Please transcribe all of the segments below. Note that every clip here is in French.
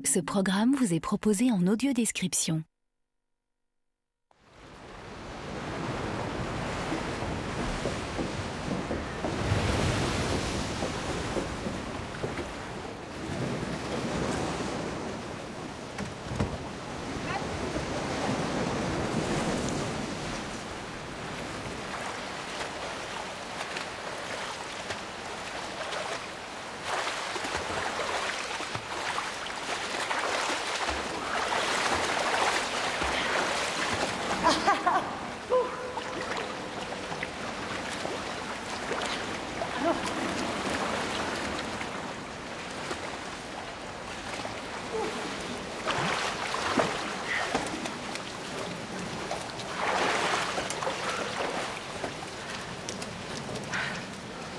Ce programme vous est proposé en audiodescription.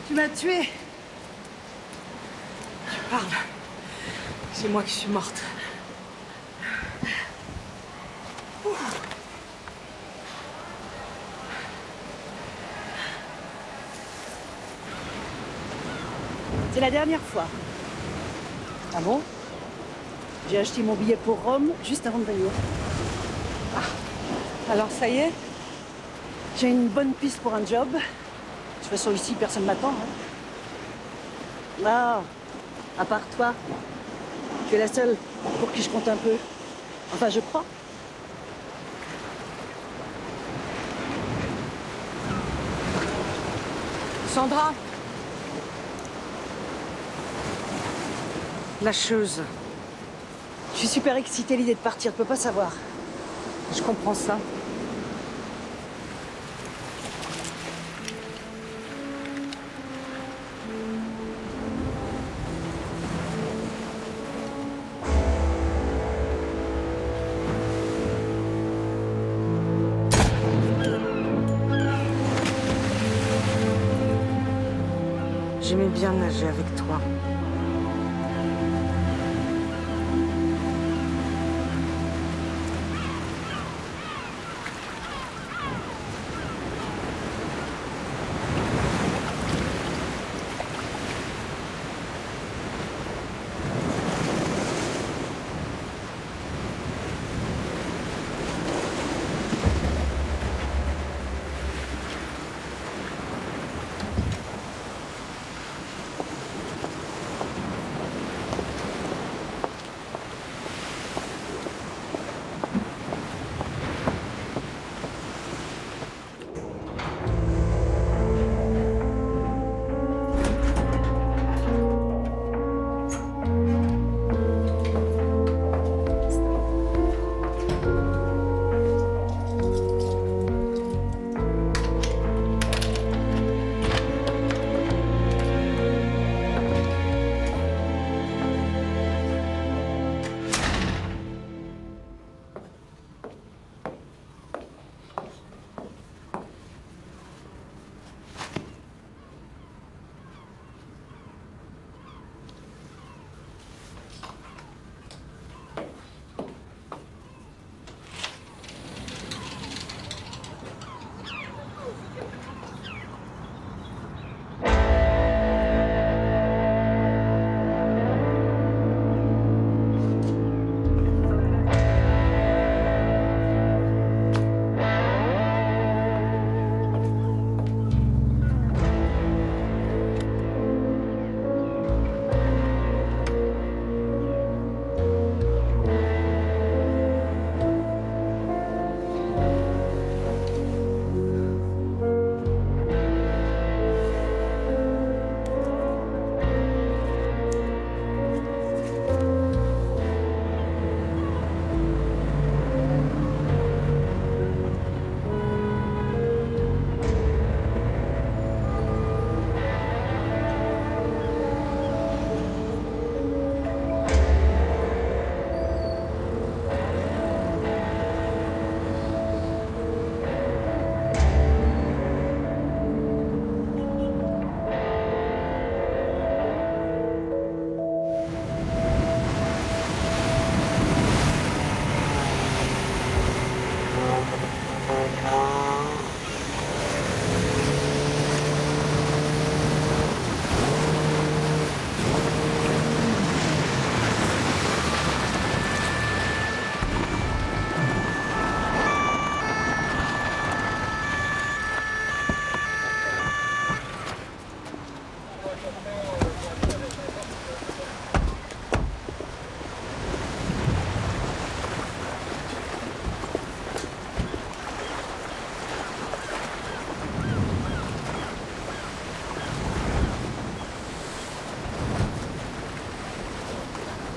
Tu m'as tuée. Tu parles. C'est moi qui suis morte. C'est la dernière fois. Ah bon? J'ai acheté mon billet pour Rome juste avant de venir. Ah, alors ça y est? J'ai une bonne piste pour un job. De toute façon, ici, personne ne m'attend. Ah, à part toi, tu es la seule pour qui je compte un peu. Enfin, je crois. Sandra. Lâcheuse. Je suis super excitée à l'idée de partir, tu peux pas savoir. Je comprends ça. J'aimais bien nager avec toi.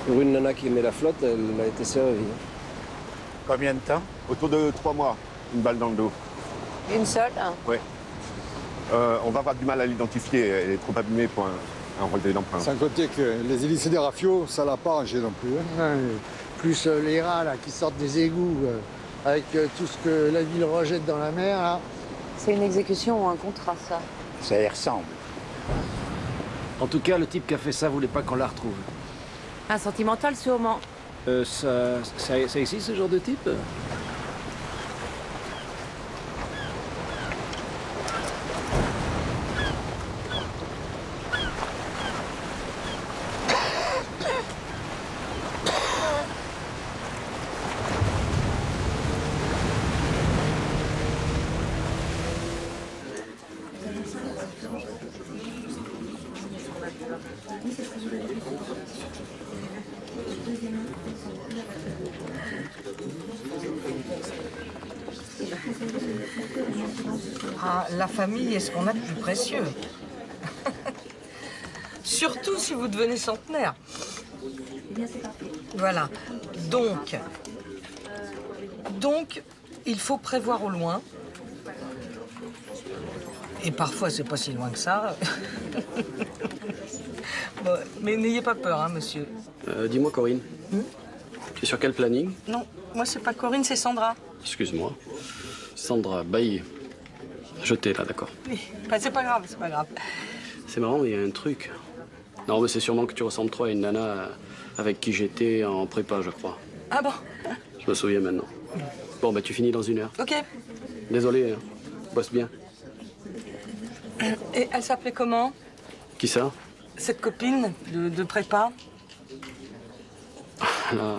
Pour une nana qui aimait la flotte, elle a été servie. Combien de temps? Autour de 3 mois, une balle dans le dos. Une seule, hein. Oui. On va avoir du mal à l'identifier. Elle est trop abîmée pour un relevé d'empreinte. Sans compter que les hélicés des rafios, ça l'a pas rangé non plus. Hein. Plus les rats là, qui sortent des égouts, avec tout ce que la ville rejette dans la mer. Là. C'est une exécution ou un contrat, ça? Ça y ressemble. En tout cas, le type qui a fait ça voulait pas qu'on la retrouve. Un sentimental, sûrement. Ça existe, ce genre de type? Ah, la famille est ce qu'on a de plus précieux. Surtout si vous devenez centenaire. Voilà. Donc, il faut prévoir au loin. Et parfois, c'est pas si loin que ça. Bon, mais n'ayez pas peur, hein, monsieur. Dis-moi, Corinne. Tu es sur quel planning? Non, moi, c'est pas Corinne, c'est Sandra. Excuse-moi. Sandra Bailly. Je t'ai là, d'accord. Oui, bah, c'est pas grave, c'est pas grave. C'est marrant, il y a un truc. Non, mais c'est sûrement que tu ressembles trop à une nana avec qui j'étais en prépa, je crois. Ah bon? Je me souviens maintenant. Bon, bah tu finis dans 1 heure. Ok. Désolé, hein. Bosse bien. Et elle s'appelait comment? Qui ça? Cette copine de prépa? Là.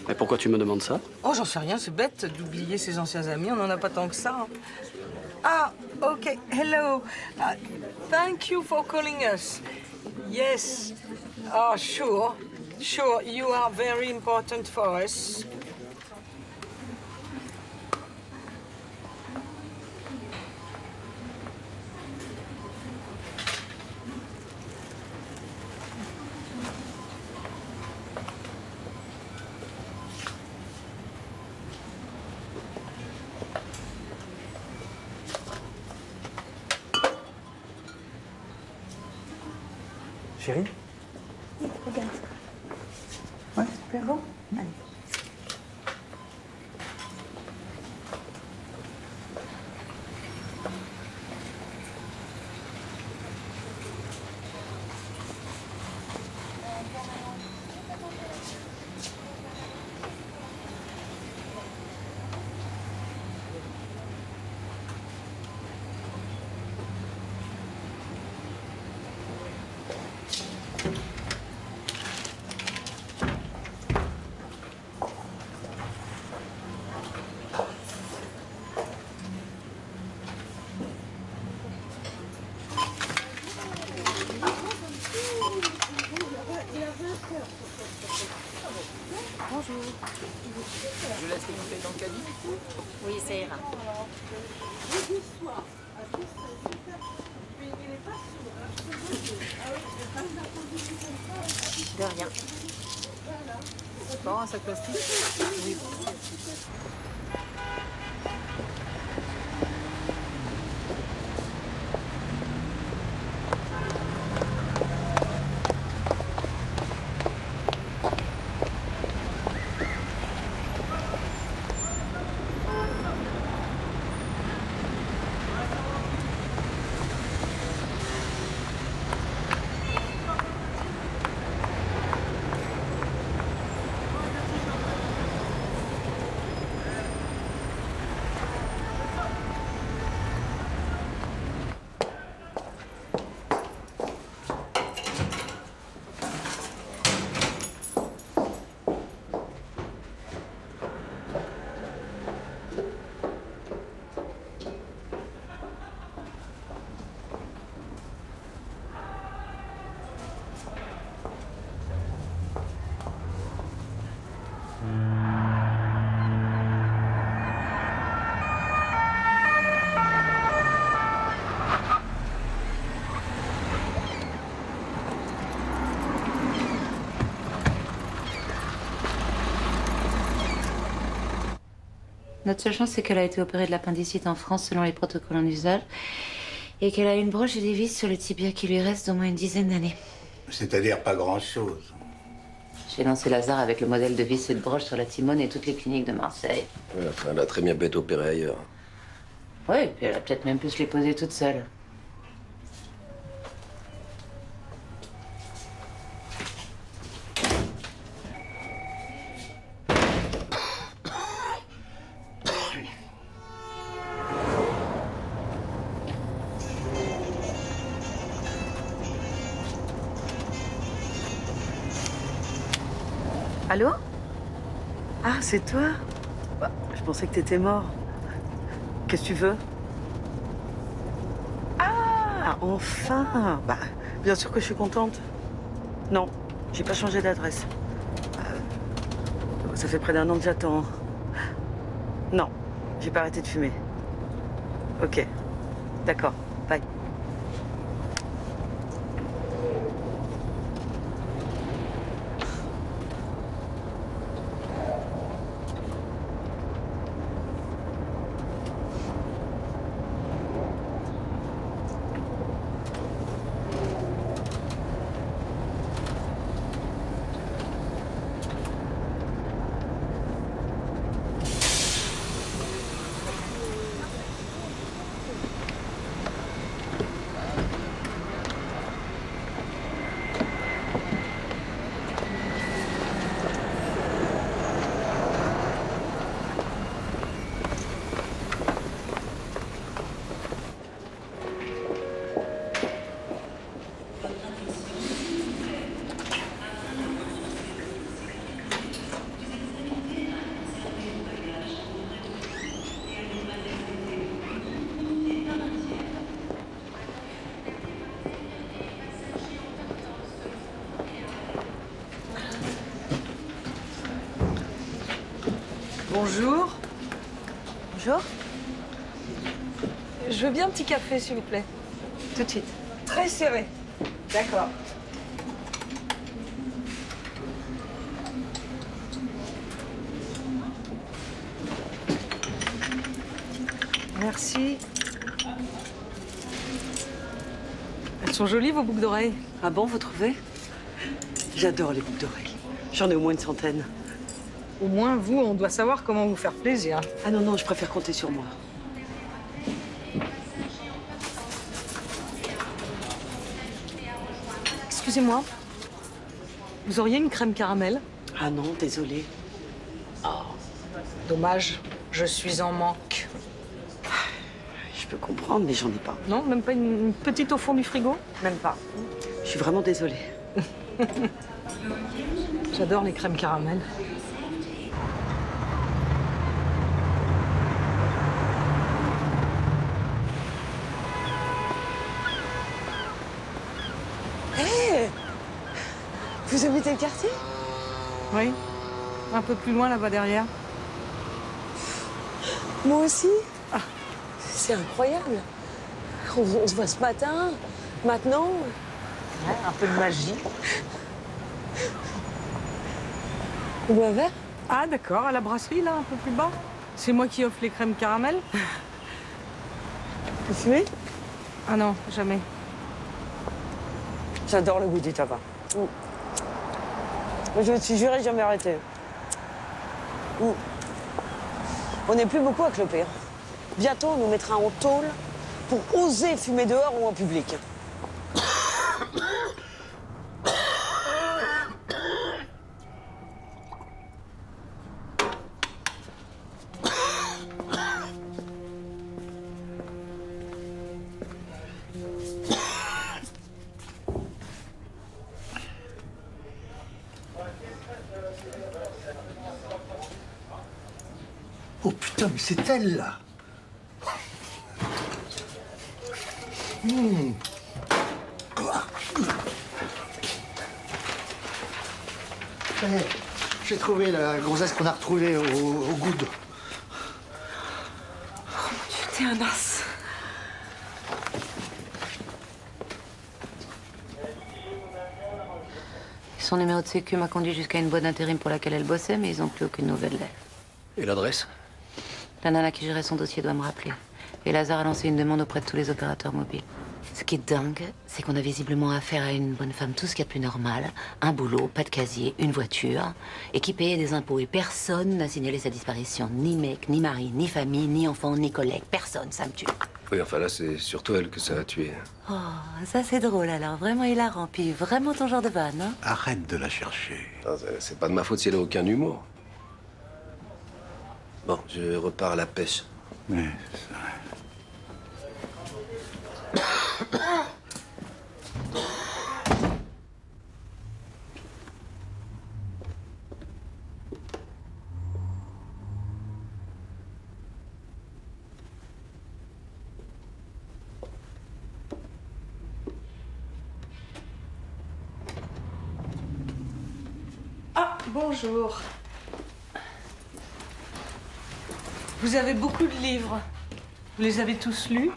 Mais pourquoi tu me demandes ça? Oh, j'en sais rien, c'est bête d'oublier ses anciens amis, on n'en a pas tant que ça. Hein. Ah, ok, hello. Thank you for calling us. Yes. Oh, sure. Sure, you are very important for us. Chérie? Regarde. Ouais. C'est bon? Allez. Bonjour. Je laisse les bouteilles dans le caddie? Oui, ça ira. De rien. Bon, un sac plastique? Oui. Notre seule chance, c'est qu'elle a été opérée de l'appendicite en France selon les protocoles en usage et qu'elle a une broche et des vis sur le tibia qui lui reste d'au moins une dizaine d'années. C'est-à-dire pas grand-chose. J'ai lancé Lazare avec le modèle de vis et de broche sur la Timone et toutes les cliniques de Marseille. Ouais, enfin, elle a très bien pu être opérée ailleurs. Oui, et puis elle a peut-être même pu se les poser toute seule. Allô? Ah, c'est toi? Bah, je pensais que t'étais mort. Qu'est-ce que tu veux? Ah, enfin! Bah, bien sûr que je suis contente. Non, j'ai pas changé d'adresse. Ça fait près d'1 an que j'attends. Non, j'ai pas arrêté de fumer. Ok, d'accord, bye. Bonjour. Bonjour. Je veux bien un petit café, s'il vous plaît. Tout de suite. Très serré. D'accord. Merci. Elles sont jolies, vos boucles d'oreilles. Ah bon, vous trouvez? J'adore les boucles d'oreilles. J'en ai au moins une centaine. Au moins, vous, on doit savoir comment vous faire plaisir. Ah non, non, je préfère compter sur moi. Excusez-moi. Vous auriez une crème caramel? Ah non, désolée. Dommage, je suis en manque. Je peux comprendre, mais j'en ai pas. Non, même pas une petite au fond du frigo? Même pas. Je suis vraiment désolée. J'adore les crèmes caramel. Hé! Vous habitez le quartier? Oui, un peu plus loin là-bas derrière. Moi aussi. Ah, c'est incroyable. On se voit ce matin, maintenant. Ouais, un peu de magie. On boit un verre? Ah d'accord, à la brasserie là, un peu plus bas. C'est moi qui offre les crèmes caramel. Vous fumez? Ah non, jamais. J'adore le goût du tabac. Je me suis juré de jamais arrêter. On n'est plus beaucoup à cloper. Bientôt, on nous mettra en tôle pour oser fumer dehors ou en public. Oh putain, mais c'est elle, là. Ça y est, j'ai trouvé la grossesse qu'on a retrouvée au coude. T'es un as. Son numéro de sécu m'a conduit jusqu'à une boîte d'intérim pour laquelle elle bossait, mais ils n'ont plus aucune nouvelle d'elle. Et l'adresse? La nana qui gérait son dossier doit me rappeler. Et Lazare a lancé une demande auprès de tous les opérateurs mobiles. Ce qui est dingue, c'est qu'on a visiblement affaire à une bonne femme, tout ce qu'il y a de plus normal. Un boulot, pas de casier, une voiture, et qui payait des impôts. Et personne n'a signalé sa disparition. Ni mec, ni mari, ni famille, ni enfant, ni collègue. Personne, ça me tue. Oui, enfin là, c'est surtout elle que ça a tué. Oh, ça c'est drôle alors, vraiment hilarant. Puis vraiment ton genre de vanne, hein? Arrête de la chercher. Non, c'est pas de ma faute si elle a aucun humour. Bon, je repars à la pêche. Mais ça... Ah, bonjour. Vous avez beaucoup de livres. Vous les avez tous lus?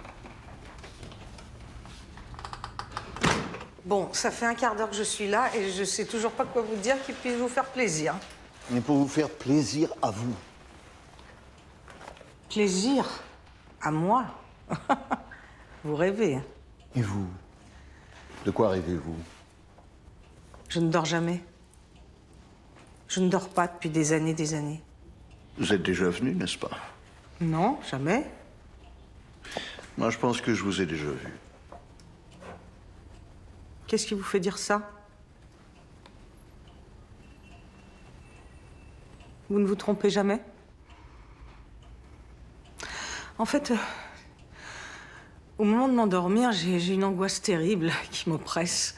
Bon, ça fait un quart d'heure que je suis là et je sais toujours pas quoi vous dire qui puisse vous faire plaisir. Mais pour vous faire plaisir à vous. Plaisir? À moi? Vous rêvez. Et vous? De quoi rêvez-vous? Je ne dors jamais. Je ne dors pas depuis des années, des années. Vous êtes déjà venu, n'est-ce pas? Non, jamais. Moi, je pense que je vous ai déjà vu. Qu'est-ce qui vous fait dire ça? Vous ne vous trompez jamais? En fait, au moment de m'endormir, j'ai une angoisse terrible qui m'oppresse.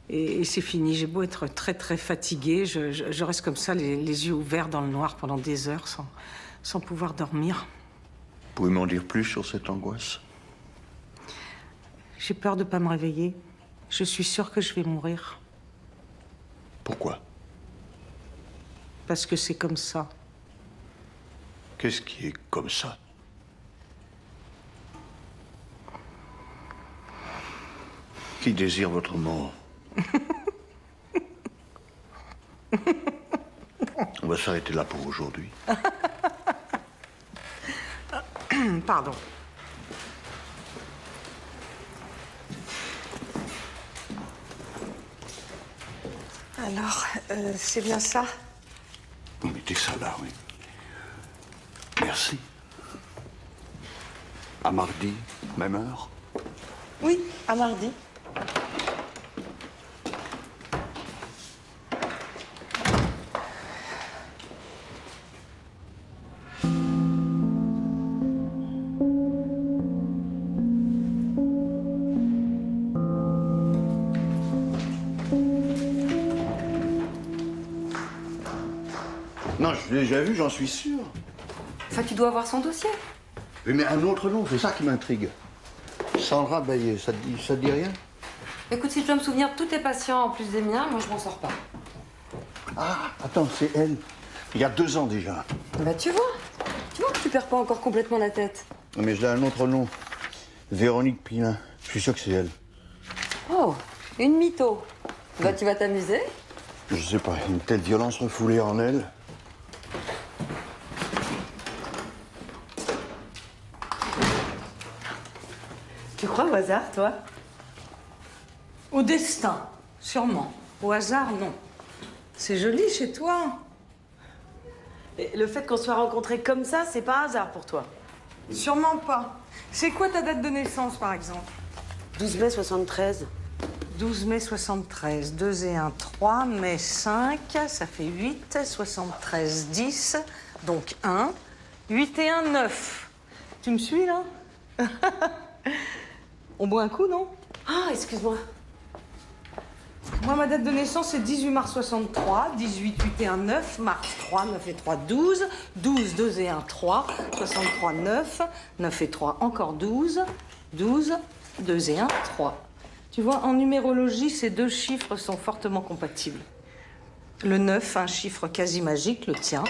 Et c'est fini. J'ai beau être très, très fatiguée, je reste comme ça, les yeux ouverts dans le noir pendant des heures, sans pouvoir dormir. Pouvez m'en dire plus sur cette angoisse? J'ai peur de ne pas me réveiller. Je suis sûre que je vais mourir. Pourquoi? Parce que c'est comme ça. Qu'est-ce qui est comme ça? Qui désire votre mort? On va s'arrêter là pour aujourd'hui. Pardon. Alors, c'est bien ça? Vous mettez ça là, oui. Merci. À mardi, même heure? Oui, à mardi. Non, je l'ai déjà vu, j'en suis sûr. Enfin, tu dois avoir son dossier. Oui, mais un autre nom, c'est ça qui m'intrigue. Sandra Baillet, ça te dit rien? Écoute, si je dois me souvenir de tous tes patients en plus des miens, moi je m'en sors pas. Ah, attends, c'est elle. Il y a 2 ans déjà. Bah tu vois que tu perds pas encore complètement la tête. Non, mais j'ai un autre nom. Véronique Pilin. Je suis sûr que c'est elle. Oh, une mytho. Bah tu vas t'amuser. Je sais pas, une telle violence refoulée en elle. Tu crois au hasard, toi? Au destin, sûrement. Au hasard, non. C'est joli chez toi. Et le fait qu'on soit rencontrés comme ça, c'est pas un hasard pour toi? Sûrement pas. C'est quoi ta date de naissance, par exemple? 12 mai 73. 12 mai 73. 2 et 1, 3. Mai 5, ça fait 8. 73, 10. Donc 1. 8 et 1, 9. Tu me suis, là? On boit un coup, non? Ah, excuse-moi. Moi, ma date de naissance, c'est 18 mars 63, 18, 8 et 1, 9, mars 3, 9 et 3, 12, 12, 2 et 1, 3, 63, 9, 9 et 3, encore 12, 12, 2 et 1, 3. Tu vois, en numérologie, ces 2 chiffres sont fortement compatibles. Le 9, un chiffre quasi magique, le tien,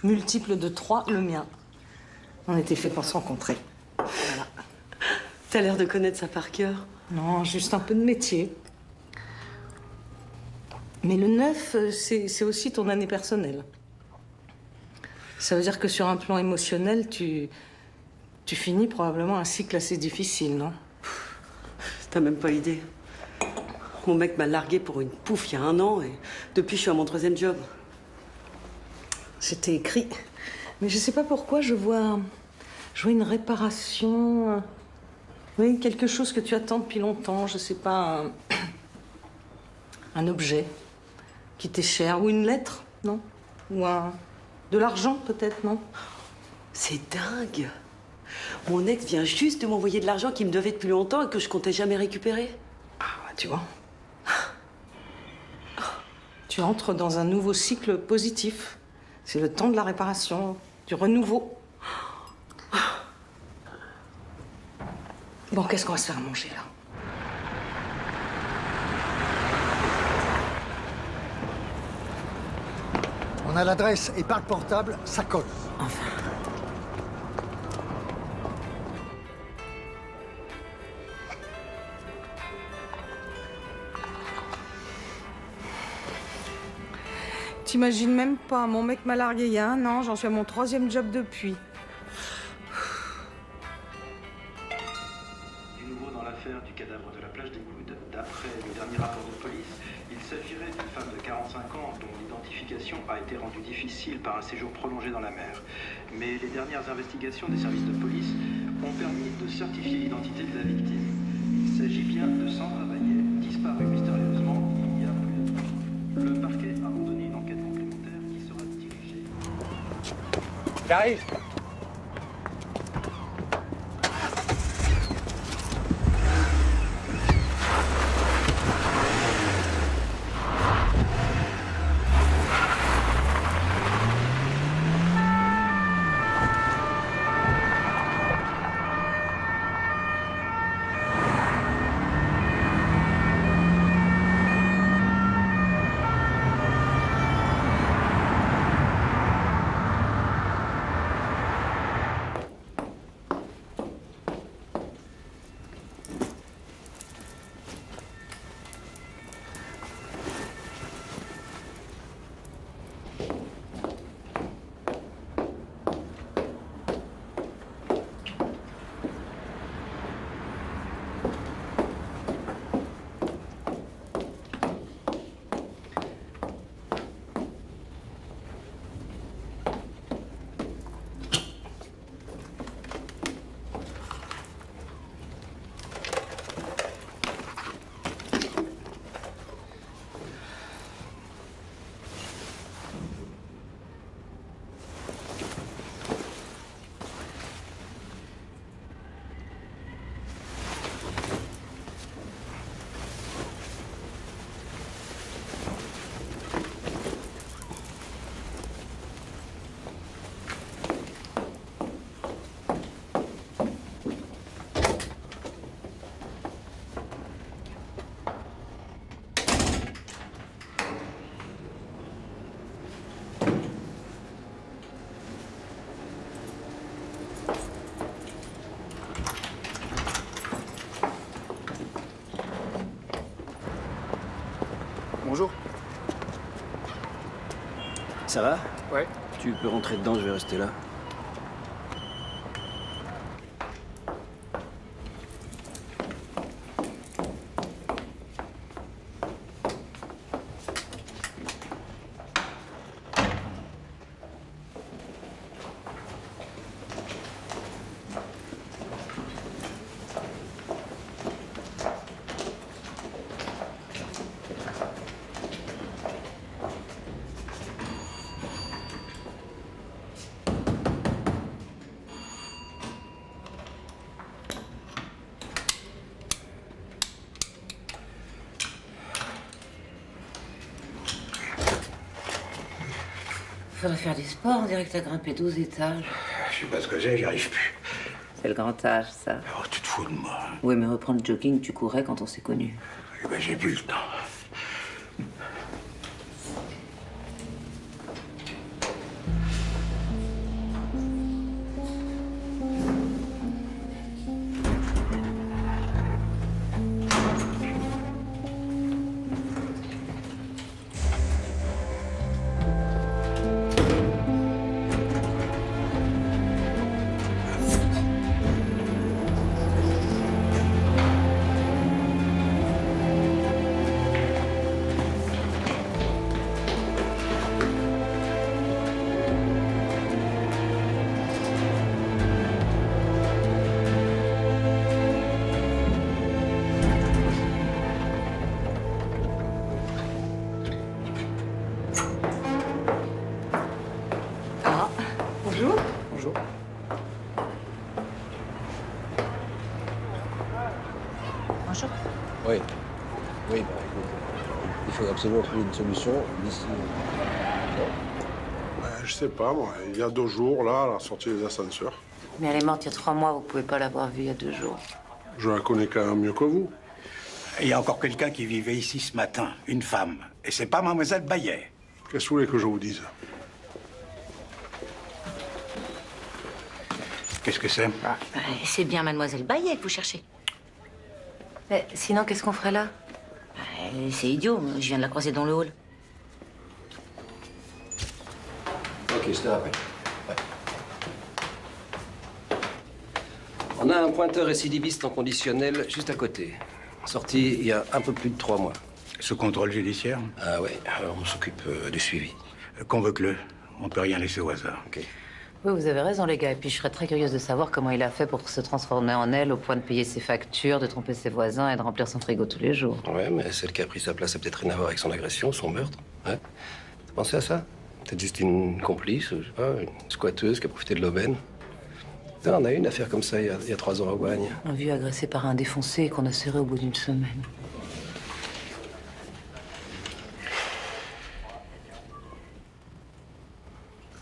multiple de 3, le mien. On était fait pour se rencontrer. Voilà. T'as l'air de connaître ça par cœur. Non, juste un peu de métier. Mais le 9, c'est aussi ton année personnelle. Ça veut dire que sur un plan émotionnel, tu finis probablement un cycle assez difficile, non? T'as même pas idée. Mon mec m'a largué pour une pouffe il y a 1 an et depuis je suis à mon 3e job. C'était écrit. Mais je sais pas pourquoi je vois une réparation. Oui, quelque chose que tu attends depuis longtemps, je sais pas, un objet qui t'est cher, ou une lettre, non? Ou de l'argent peut-être, non? C'est dingue. Mon ex vient juste de m'envoyer de l'argent qu'il me devait depuis longtemps et que je comptais jamais récupérer. Ah, tu vois. Tu entres dans un nouveau cycle positif. C'est le temps de la réparation, du renouveau. Bon, qu'est-ce qu'on va se faire manger, là? On a l'adresse et par le portable, ça colle. Enfin. T'imagines même pas, mon mec m'a largué il y a 1 an, j'en suis à mon 3e job depuis. Du nouveau dans l'affaire du cadavre de la plage des Coudes. D'après le dernier rapport de police, il s'agirait d'une femme de 45 ans dont l'identification a été rendue difficile par un séjour prolongé dans la mer. Mais les dernières investigations des services de police ont permis de certifier l'identité de la victime. Il s'agit bien de Sandra Baillet, disparue mystérieusement il y a plus de 3 ans. Le parquet a ordonné une enquête complémentaire qui sera dirigée. J'arrive. Bonjour. Ça va? Ouais. Tu peux rentrer dedans, je vais rester là. Faudrait faire du sport, on dirait que t'as grimpé 12 étages. Je sais pas ce que j'ai, j'y arrive plus. C'est le grand âge, ça. Oh, tu te fous de moi. Oui, mais reprendre le jogging, tu courais quand on s'est connus. Eh ben, j'ai plus le temps. Bonjour. Bonjour. Oui. Oui, bah écoute, il faut absolument trouver une solution d'ici. Je sais pas, moi. Il y a 2 jours, là, elle a sorti les ascenseurs. Mais elle est morte il y a 3 mois, vous pouvez pas l'avoir vue il y a 2 jours. Je la connais quand même mieux que vous. Il y a encore quelqu'un qui vivait ici ce matin, une femme. Et c'est pas mademoiselle Bayet. Qu'est-ce que vous voulez que je vous dise? Qu'est-ce que c'est? C'est bien mademoiselle Bayet que vous cherchez. Mais sinon, qu'est-ce qu'on ferait là? C'est idiot, je viens de la croiser dans le hall. Ok, je te rappelle. Ouais. On a un pointeur récidiviste en conditionnel juste à côté. Sorti il y a un peu plus de 3 mois. Sous contrôle judiciaire? Ah ouais, alors on s'occupe du suivi. Convoque-le. On peut rien laisser au hasard. Ok. Oui, vous avez raison, les gars. Et puis, je serais très curieuse de savoir comment il a fait pour se transformer en elle, au point de payer ses factures, de tromper ses voisins et de remplir son frigo tous les jours. Ouais, mais celle qui a pris sa place a peut-être rien à voir avec son agression, son meurtre. Ouais. T'as pensé à ça? Peut-être juste une complice, je sais pas, une squatteuse qui a profité de l'aubaine. Non, on a eu une affaire comme ça il y a 3 ans à Aubagne. Un vieux agressé par un défoncé et qu'on a serré au bout d'une semaine.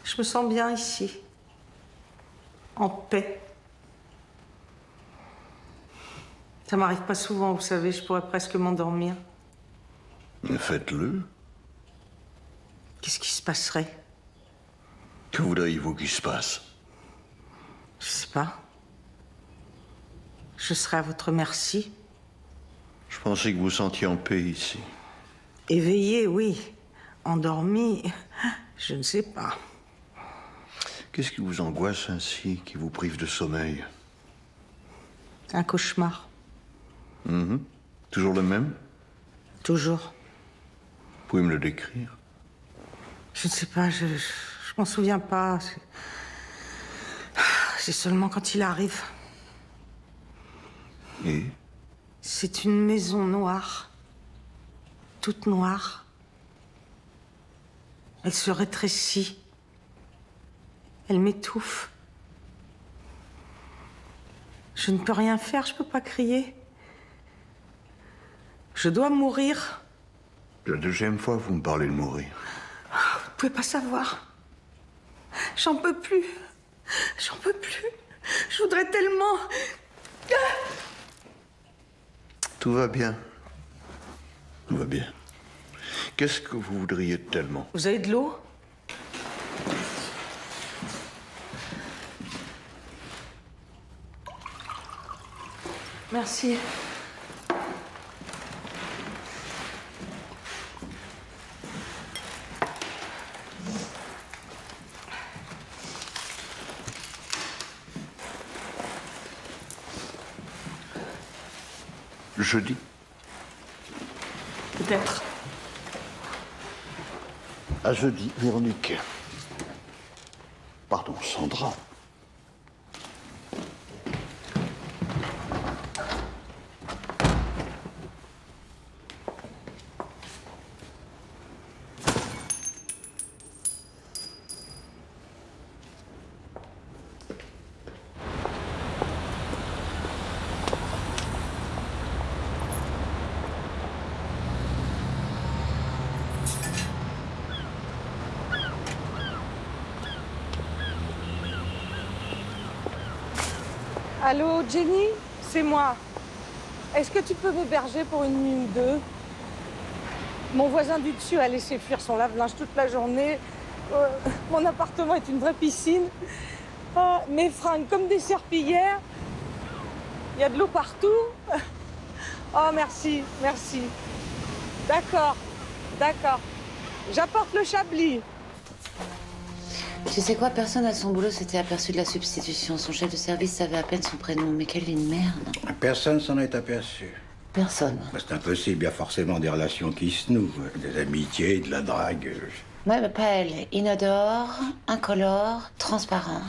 Je me sens bien ici. En paix. Ça m'arrive pas souvent, vous savez, je pourrais presque m'endormir. Mais faites-le. Qu'est-ce qui se passerait? Que voudriez-vous qu'il se passe? Je sais pas. Je serai à votre merci. Je pensais que vous sentiez en paix ici. Éveillé, oui. Endormi, je ne sais pas. Qu'est-ce qui vous angoisse ainsi, qui vous prive de sommeil? Un cauchemar. Toujours le même? Toujours. Vous pouvez me le décrire? Je ne sais pas, je m'en souviens pas. C'est seulement quand il arrive. Et? C'est une maison noire. Toute noire. Elle se rétrécit. Elle m'étouffe. Je ne peux rien faire, je peux pas crier. Je dois mourir. La 2e fois, vous me parlez de mourir. Vous pouvez pas savoir. J'en peux plus. J'en peux plus. Je voudrais tellement... Tout va bien. Tout va bien. Qu'est-ce que vous voudriez tellement? Vous avez de l'eau? Merci. Jeudi? Peut-être. À jeudi, Véronique. Pardon, Sandra. Allô, Jenny? C'est moi. Est-ce que tu peux m'héberger pour une nuit ou 2? Mon voisin du dessus a laissé fuir son lave-linge toute la journée. Mon appartement est une vraie piscine. Mes fringues comme des serpillières. Il y a de l'eau partout. Oh, merci, merci. D'accord, d'accord. J'apporte le chablis. Tu sais quoi, personne à son boulot s'était aperçu de la substitution. Son chef de service savait à peine son prénom. Mais quelle une merde. Personne s'en est aperçu. Personne. C'est impossible, il y a forcément des relations qui se nouent, des amitiés, de la drague. Ouais, mais pas elle. Inodore, incolore, transparente.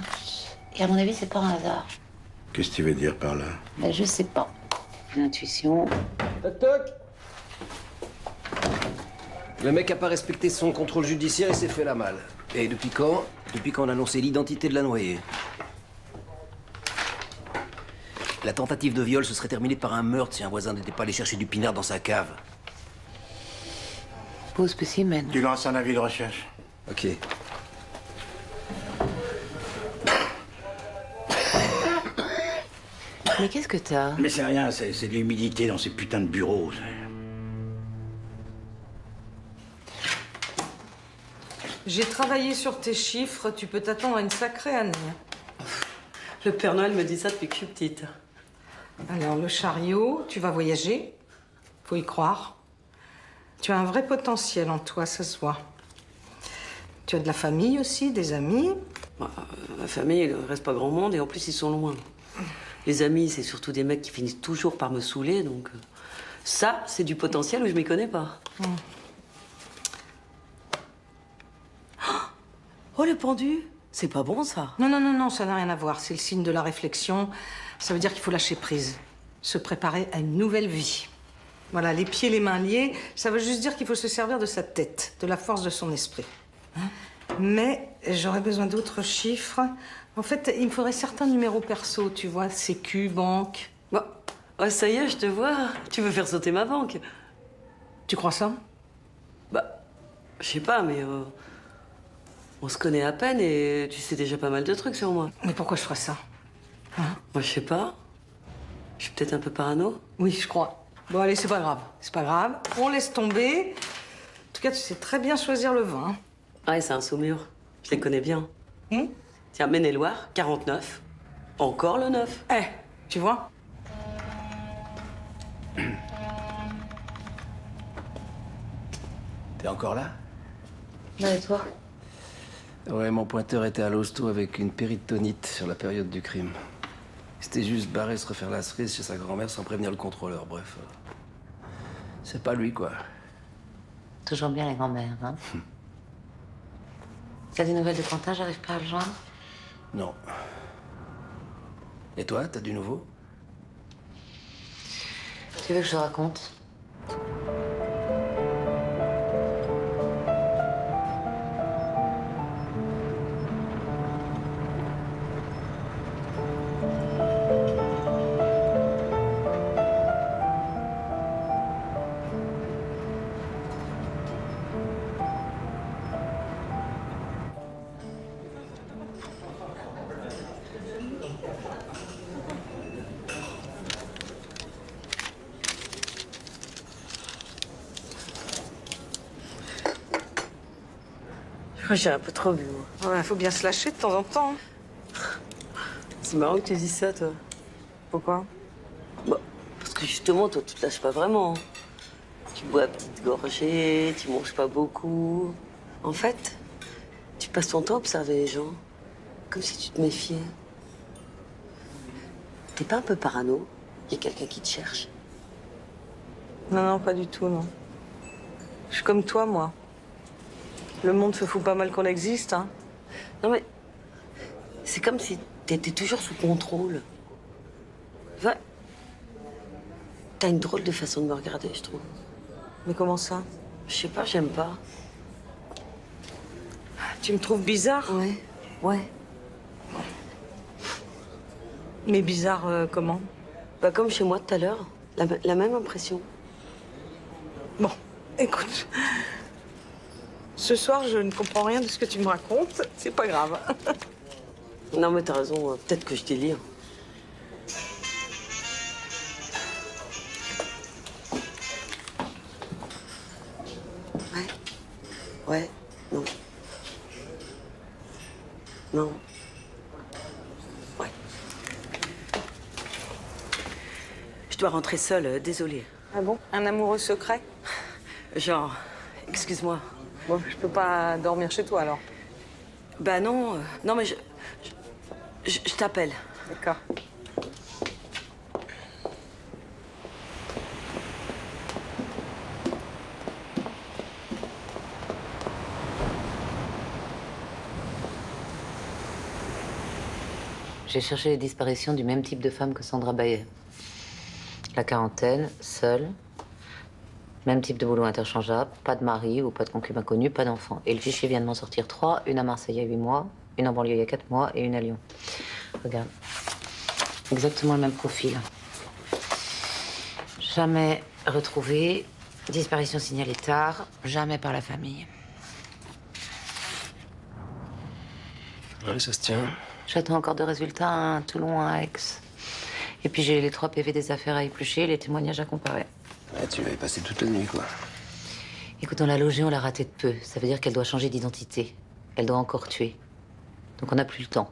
Et à mon avis, c'est pas un hasard. Qu'est-ce que tu veux dire par là? Ben, je sais pas. L'intuition. Toc toc. Le mec a pas respecté son contrôle judiciaire et s'est fait la malle. Et depuis quand? Depuis qu'on a annoncé l'identité de la noyée. La tentative de viol se serait terminée par un meurtre si un voisin n'était pas allé chercher du pinard dans sa cave. Beau spécimen. Tu lances un avis de recherche. Ok. Mais qu'est-ce que t'as? Mais c'est rien, c'est de l'humidité dans ces putains de bureaux. J'ai travaillé sur tes chiffres, tu peux t'attendre à une sacrée année. Le Père Noël me dit ça depuis que je suis petite. Alors, le chariot, tu vas voyager, faut y croire. Tu as un vrai potentiel en toi, ça se voit. Tu as de la famille aussi, des amis. Bah, ma famille, il reste pas grand monde et en plus ils sont loin. Les amis, c'est surtout des mecs qui finissent toujours par me saouler, donc ça, c'est du potentiel où je m'y connais pas. Oh, le pendu! C'est pas bon, ça. Non, non, non, non, ça n'a rien à voir. C'est le signe de la réflexion. Ça veut dire qu'il faut lâcher prise. Se préparer à une nouvelle vie. Voilà, les pieds, les mains liés, ça veut juste dire qu'il faut se servir de sa tête, de la force de son esprit. Mais j'aurais besoin d'autres chiffres. En fait, il me faudrait certains numéros perso, tu vois, sécu, banque. Bon, ouais, ça y est, je te vois. Tu veux faire sauter ma banque. Tu crois ça? Bah, je sais pas, mais on se connaît à peine et tu sais déjà pas mal de trucs sur moi. Mais pourquoi je ferais ça? Moi, je sais pas. Je suis peut-être un peu parano. Oui, je crois. Bon, allez, c'est pas grave. C'est pas grave. On laisse tomber. En tout cas, tu sais très bien choisir le vin. Ouais, c'est un Saumur. Je les connais bien. Tiens, Maine-et-Loire, 49. Encore le 9. Eh, tu vois? T'es encore là? Ouais, et toi? Ouais, mon pointeur était à l'hosto avec une péritonite sur la période du crime. Il s'était juste barré se refaire la cerise chez sa grand-mère sans prévenir le contrôleur. Bref, c'est pas lui, quoi. Toujours bien, la grand-mère, hein? T'as des nouvelles de Quentin? J'arrive pas à le joindre. Non. Et toi, t'as du nouveau? Tu veux que je te raconte? J'ai un peu trop bu, moi. Ouais, faut bien se lâcher de temps en temps. C'est marrant que tu dises ça, toi. Pourquoi? Bah, parce que justement, toi, tu te lâches pas vraiment. Tu bois à petites gorgées, tu manges pas beaucoup. En fait, tu passes ton temps à observer les gens, comme si tu te méfiais. T'es pas un peu parano? Il y a quelqu'un qui te cherche. Non, non, pas du tout, non. Je suis comme toi, moi. Le monde se fout pas mal qu'on existe, hein. Non, mais c'est comme si t'étais toujours sous contrôle. Va. T'as une drôle de façon de me regarder, je trouve. Mais comment ça? Je sais pas, j'aime pas. Tu me trouves bizarre? Ouais, ouais. Mais bizarre comment? Bah comme chez moi tout à l'heure. La même impression. Bon, écoute. Ce soir, je ne comprends rien de ce que tu me racontes. C'est pas grave. Non, mais t'as raison. Peut-être que je délire. Ouais. Ouais. Non. Non. Ouais. Je dois rentrer seule. Désolée. Ah bon? Un amoureux secret? Genre, excuse-moi. Bon, je peux pas dormir chez toi, alors. Bah non. Non, mais je t'appelle. D'accord. J'ai cherché les disparitions du même type de femme que Sandra Bayet. La quarantaine, seule, Même type de boulot interchangeable, pas de mari ou pas de concubin connu, pas d'enfant. Et le fichier vient de m'en sortir 3, une à Marseille il y a 8 mois, une en banlieue il y a 4 mois et une à Lyon. Regarde. Exactement le même profil. Jamais retrouvé, disparition signalée tard, jamais par la famille. Ouais, ça se tient. J'attends encore de résultats, un Toulon, un Aix. Et puis j'ai les 3 PV des affaires à éplucher, les témoignages à comparer. Ouais, tu l'avais passé toute la nuit, quoi. Écoute, on l'a logée, on l'a ratée de peu. Ça veut dire qu'elle doit changer d'identité. Elle doit encore tuer. Donc on n'a plus le temps.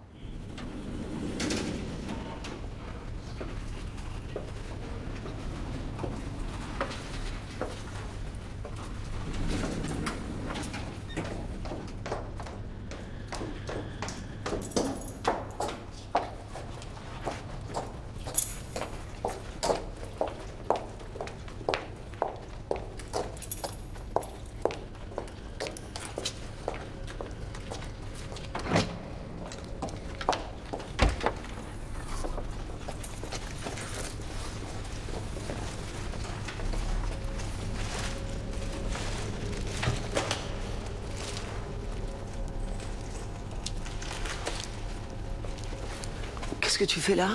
Qu'est-ce que tu fais là?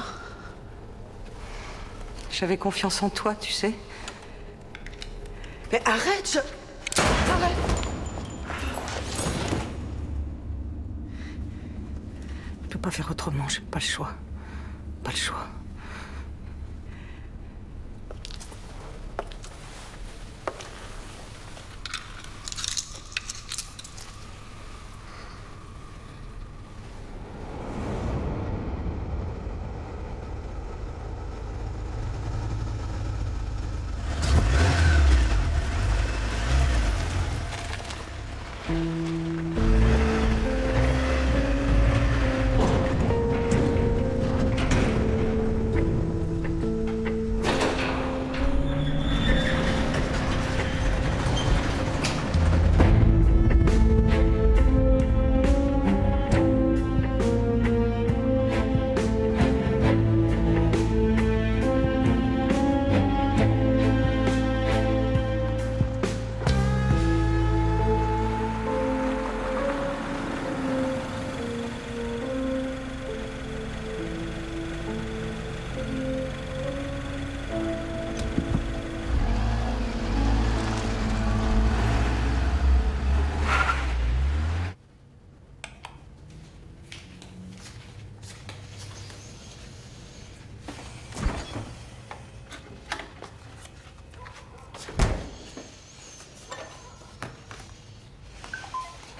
J'avais confiance en toi, tu sais. Mais arrête, Arrête! Je peux pas faire autrement, j'ai pas le choix. Pas le choix.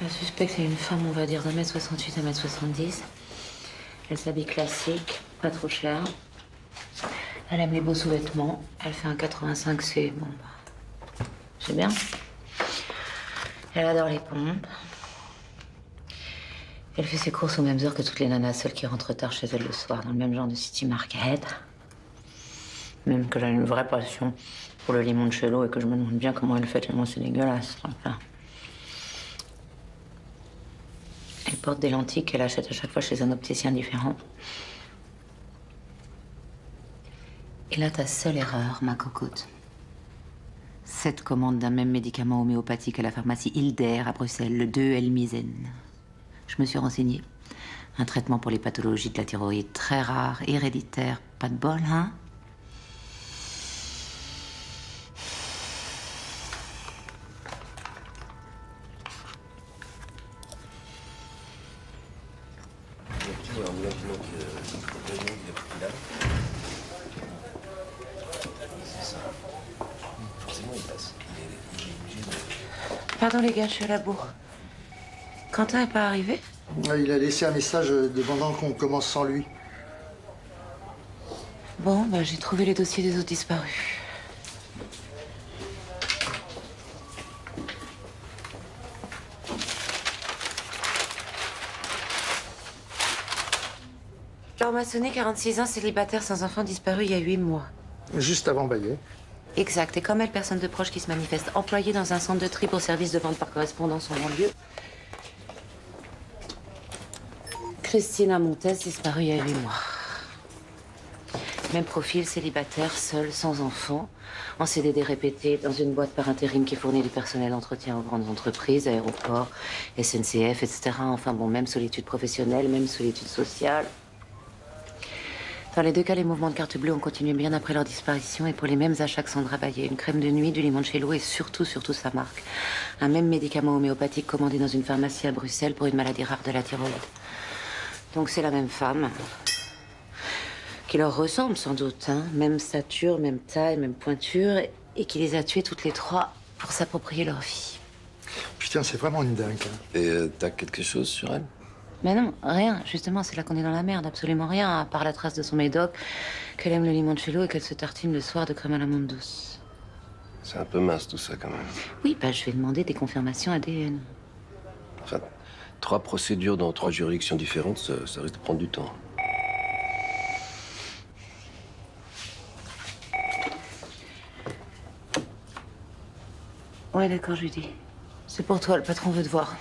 La suspecte, c'est une femme, on va dire, d'1m68 à 1m70. Elle s'habille classique, pas trop cher. Elle aime les beaux sous-vêtements. Elle fait un 85C. Bon, bah, c'est bien. Elle adore les pompes. Elle fait ses courses aux mêmes heures que toutes les nanas seules qui rentrent tard chez elle le soir, dans le même genre de city market. Même qu'elle a une vraie passion pour le limoncello et que je me demande bien comment elle fait, tellement c'est dégueulasse. Enfin. Elle porte des lentilles qu'elle achète à chaque fois chez un opticien différent. Et là, ta seule erreur, ma cocotte. 7 commandes d'un même médicament homéopathique à la pharmacie Hilder à Bruxelles, le 2-Elmizen. Je me suis renseignée. Un traitement pour les pathologies de la thyroïde très rare, héréditaire. Pas de bol, hein? Pardon les gars, je suis à la bourre. Quentin n'est pas arrivé? Il a laissé un message demandant qu'on commence sans lui. Bon, bah, j'ai trouvé les dossiers des autres disparus. Laure Massonnet, 46 ans, célibataire sans enfant, disparu il y a 8 mois. Juste avant Bayet. Exact. Et comme elle, personne de proche qui se manifeste. Employée dans un centre de tri pour service de vente par correspondance en banlieue. Christina Montes, disparue il y a 8 mois. Même profil, célibataire, seul, sans enfant, en CDD répété, dans une boîte par intérim qui fournit du personnel d'entretien aux grandes entreprises, aéroports, SNCF, etc. Enfin bon, même solitude professionnelle, même solitude sociale. Dans les deux cas, les mouvements de carte bleue ont continué bien après leur disparition et pour les mêmes achats que Sandra Baillet. Une crème de nuit, du limoncello et surtout sa marque. Un même médicament homéopathique commandé dans une pharmacie à Bruxelles pour une maladie rare de la thyroïde. Donc c'est la même femme, qui leur ressemble sans doute, hein. Même stature, même taille, même pointure, et qui les a tuées toutes les trois pour s'approprier leur vie. Putain, c'est vraiment une dingue. Et t'as quelque chose sur elle? Mais non, rien. Justement, c'est là qu'on est dans la merde. Absolument rien, à part la trace de son médoc, qu'elle aime le limoncello et qu'elle se tartine le soir de crème à l'amande douce. C'est un peu mince tout ça quand même. Oui, bah je vais demander des confirmations ADN. Enfin, 3 procédures dans 3 juridictions différentes, ça risque de prendre du temps. Ouais, d'accord, je lui dis. C'est pour toi, le patron veut te voir.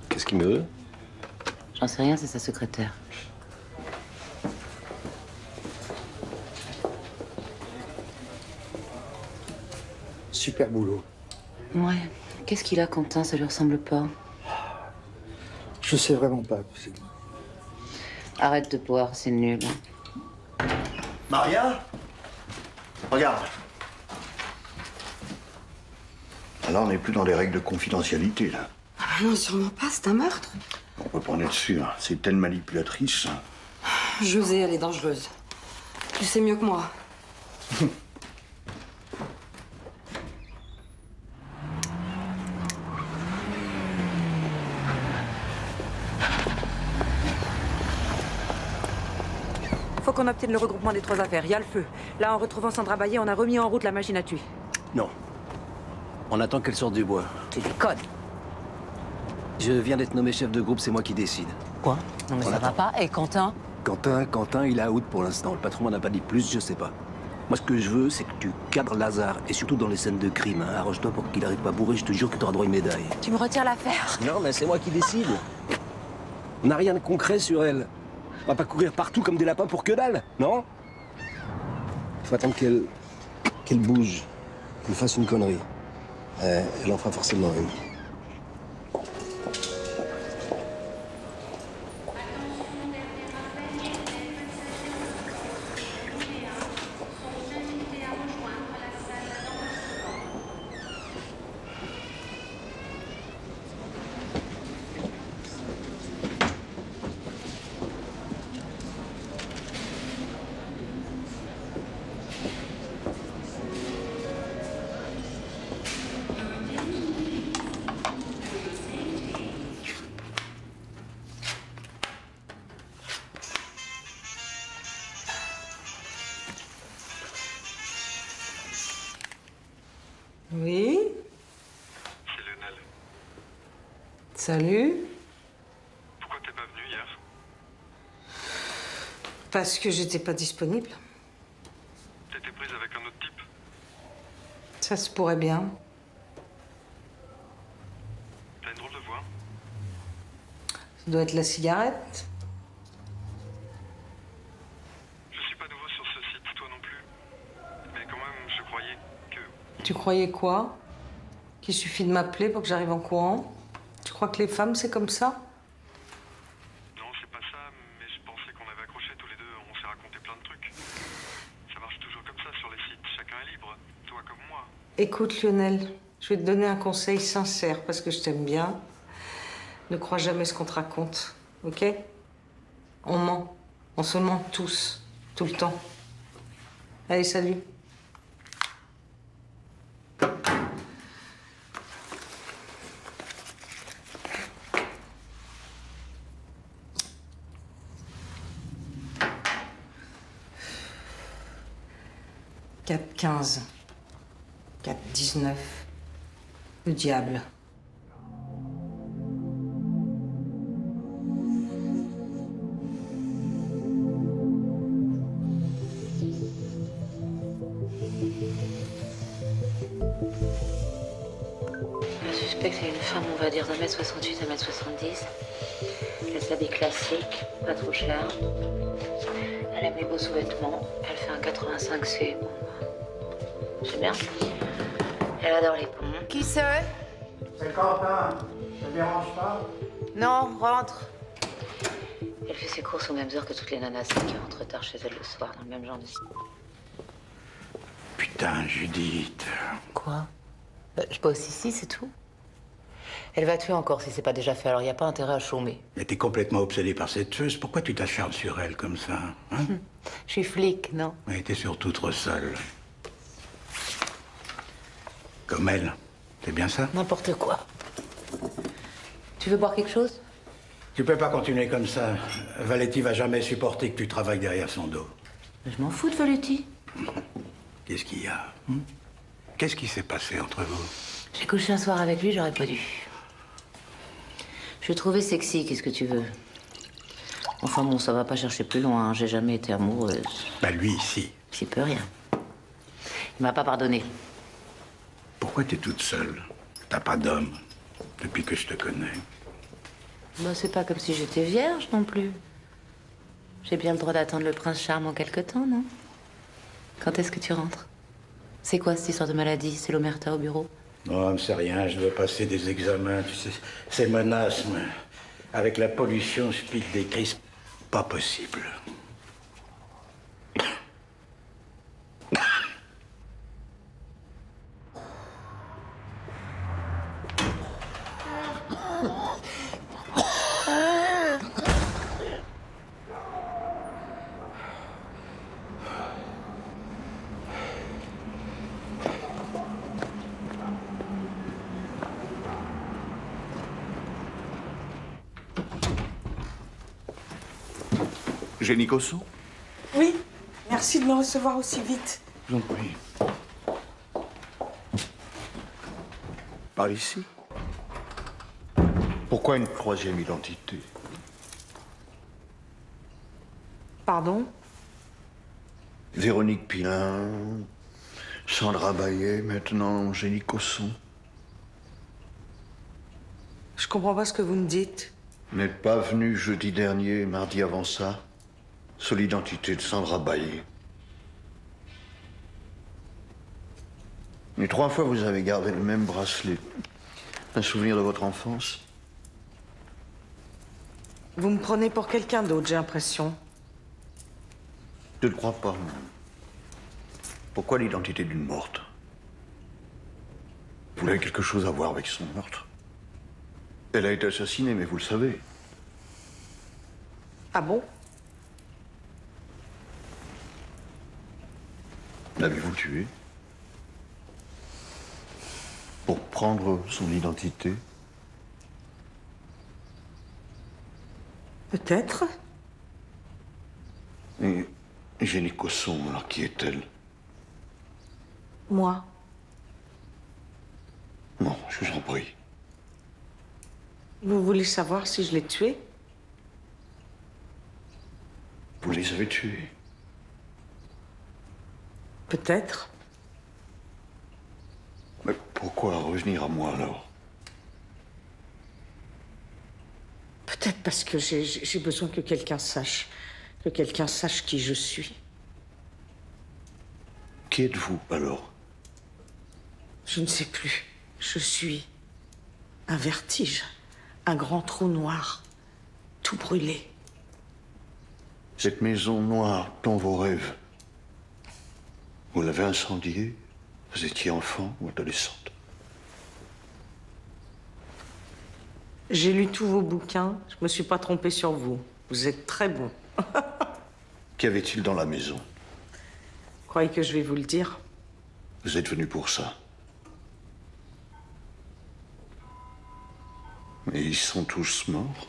Qu'est-ce qu'il me veut? J'en sais rien, c'est sa secrétaire. Super boulot. Ouais. Qu'est-ce qu'il a, Quentin? Ça lui ressemble pas. Je sais vraiment pas. Arrête de boire, c'est nul. Maria? Regarde. Là, on n'est plus dans les règles de confidentialité, là. Ah non, sûrement pas, c'est un meurtre. On peut pas en être sûr. C'est telle manipulatrice. José, elle est dangereuse. Tu sais mieux que moi. Faut qu'on obtienne le regroupement des 3 affaires. Il y a le feu. Là, en retrouvant Sandra Baillet, on a remis en route la machine à tuer. Non. On attend qu'elle sorte du bois. Tu déconnes. Je viens d'être nommé chef de groupe, c'est moi qui décide. Quoi? Non mais ça va pas. Et Quentin? Quentin, il est out pour l'instant. Le patron m'en a pas dit plus, je sais pas. Moi, ce que je veux, c'est que tu cadres Lazare, et surtout dans les scènes de crime. Hein. Arrange-toi pour qu'il arrive pas bourré, je te jure que tu auras droit à une médaille. Tu me retires l'affaire? Non, mais c'est moi qui décide. On n'a rien de concret sur elle. On va pas courir partout comme des lapins pour que dalle, non? Faut attendre qu'elle bouge, qu'elle fasse une connerie. Elle en fera forcément une. Oui? C'est Lionel. Salut? Pourquoi t'es pas venu hier? Parce que j'étais pas disponible. T'étais prise avec un autre type? Ça se pourrait bien. T'as une drôle de voix. Ça doit être la cigarette. Je suis pas nouveau sur ce site, toi non plus. Mais quand même, je croyais que... Tu croyais quoi? Qu'il suffit de m'appeler pour que j'arrive en courant? Tu crois que les femmes, c'est comme ça? Non, c'est pas ça, mais je pensais qu'on avait accroché tous les deux. On s'est raconté plein de trucs. Ça marche toujours comme ça sur les sites. Chacun est libre. Toi comme moi. Écoute, Lionel, je vais te donner un conseil sincère parce que je t'aime bien. Ne crois jamais ce qu'on te raconte, ok? On ment. On se ment tous, tout le temps. Allez, salut. « 4-15, 4-19, le diable. » Le suspect, c'est une femme, on va dire, d'1m68 à 1m70. Elle s'habille classique, pas trop cher. Elle aime les beaux sous-vêtements. Elle fait un 85C. Bon, c'est bien. Elle adore les ponts. Qui c'est? C'est Quentin. Ça te dérange pas? Non, rentre. Elle fait ses courses aux mêmes heures que toutes les nanas qui rentrent tard chez elle le soir, dans le même genre de... Putain, Judith. Quoi? Je bosse ici, c'est tout. Elle va tuer encore si c'est pas déjà fait, alors il n'y a pas intérêt à chômer. Mais t'es complètement obsédé par cette tueuse. Pourquoi tu t'acharnes sur elle comme ça, hein? Je suis flic, non? Mais t'es surtout trop seule. Comme elle. C'est bien ça? N'importe quoi. Tu veux boire quelque chose? Tu peux pas continuer comme ça. Valetti va jamais supporter que tu travailles derrière son dos. Mais je m'en fous de Valetti. Qu'est-ce qu'il y a? Qu'est-ce qui s'est passé entre vous? J'ai couché un soir avec lui, j'aurais pas dû. Je l'ai trouvé sexy, qu'est-ce que tu veux? Enfin bon, ça va pas chercher plus loin, hein. J'ai jamais été amoureuse. Bah lui, si. J'y peux rien. Il m'a pas pardonné. Pourquoi t'es toute seule? T'as pas d'homme depuis que je te connais. Bah, c'est pas comme si j'étais vierge non plus. J'ai bien le droit d'attendre le prince charmant quelque temps, non? Quand est-ce que tu rentres? C'est quoi cette histoire de maladie? C'est l'omerta au bureau? Non, c'est rien, je dois passer des examens, tu sais. C'est mon asthme. Avec la pollution, je pique des crises pas possibles. Jenny Cosson? Oui, merci de me recevoir aussi vite. Je vous en prie. Par ici? Pourquoi une troisième identité? Pardon? Véronique Pilin, Sandra Baillet, maintenant Jenny Cosson. Je comprends pas ce que vous me dites. Vous n'êtes pas venu jeudi dernier, mardi avant ça, sous l'identité de Sandra Baillet. Mais 3 fois, vous avez gardé le même bracelet. Un souvenir de votre enfance? Vous me prenez pour quelqu'un d'autre, j'ai l'impression. Je ne crois pas. Pourquoi l'identité d'une morte? Vous avez quelque chose à voir avec son meurtre? Elle a été assassinée, mais vous le savez. Ah bon? L'avez-vous tuée? Pour prendre son identité? Peut-être. Et Jenny Cosson, alors qui est-elle? Moi. Non, je vous en prie. Vous voulez savoir si je l'ai tué? Vous les avez tués? Peut-être. Mais pourquoi revenir à moi alors? Peut-être parce que j'ai besoin que quelqu'un sache. Que quelqu'un sache qui je suis. Qui êtes-vous alors? Je ne sais plus. Je suis un vertige. Un grand trou noir. Tout brûlé. Cette maison noire dans vos rêves, vous l'avez incendiée? Vous étiez enfant ou adolescente? J'ai lu tous vos bouquins. Je me suis pas trompée sur vous. Vous êtes très bon. Qu'y avait-il dans la maison? Croyez que je vais vous le dire? Vous êtes venu pour ça. Mais ils sont tous morts.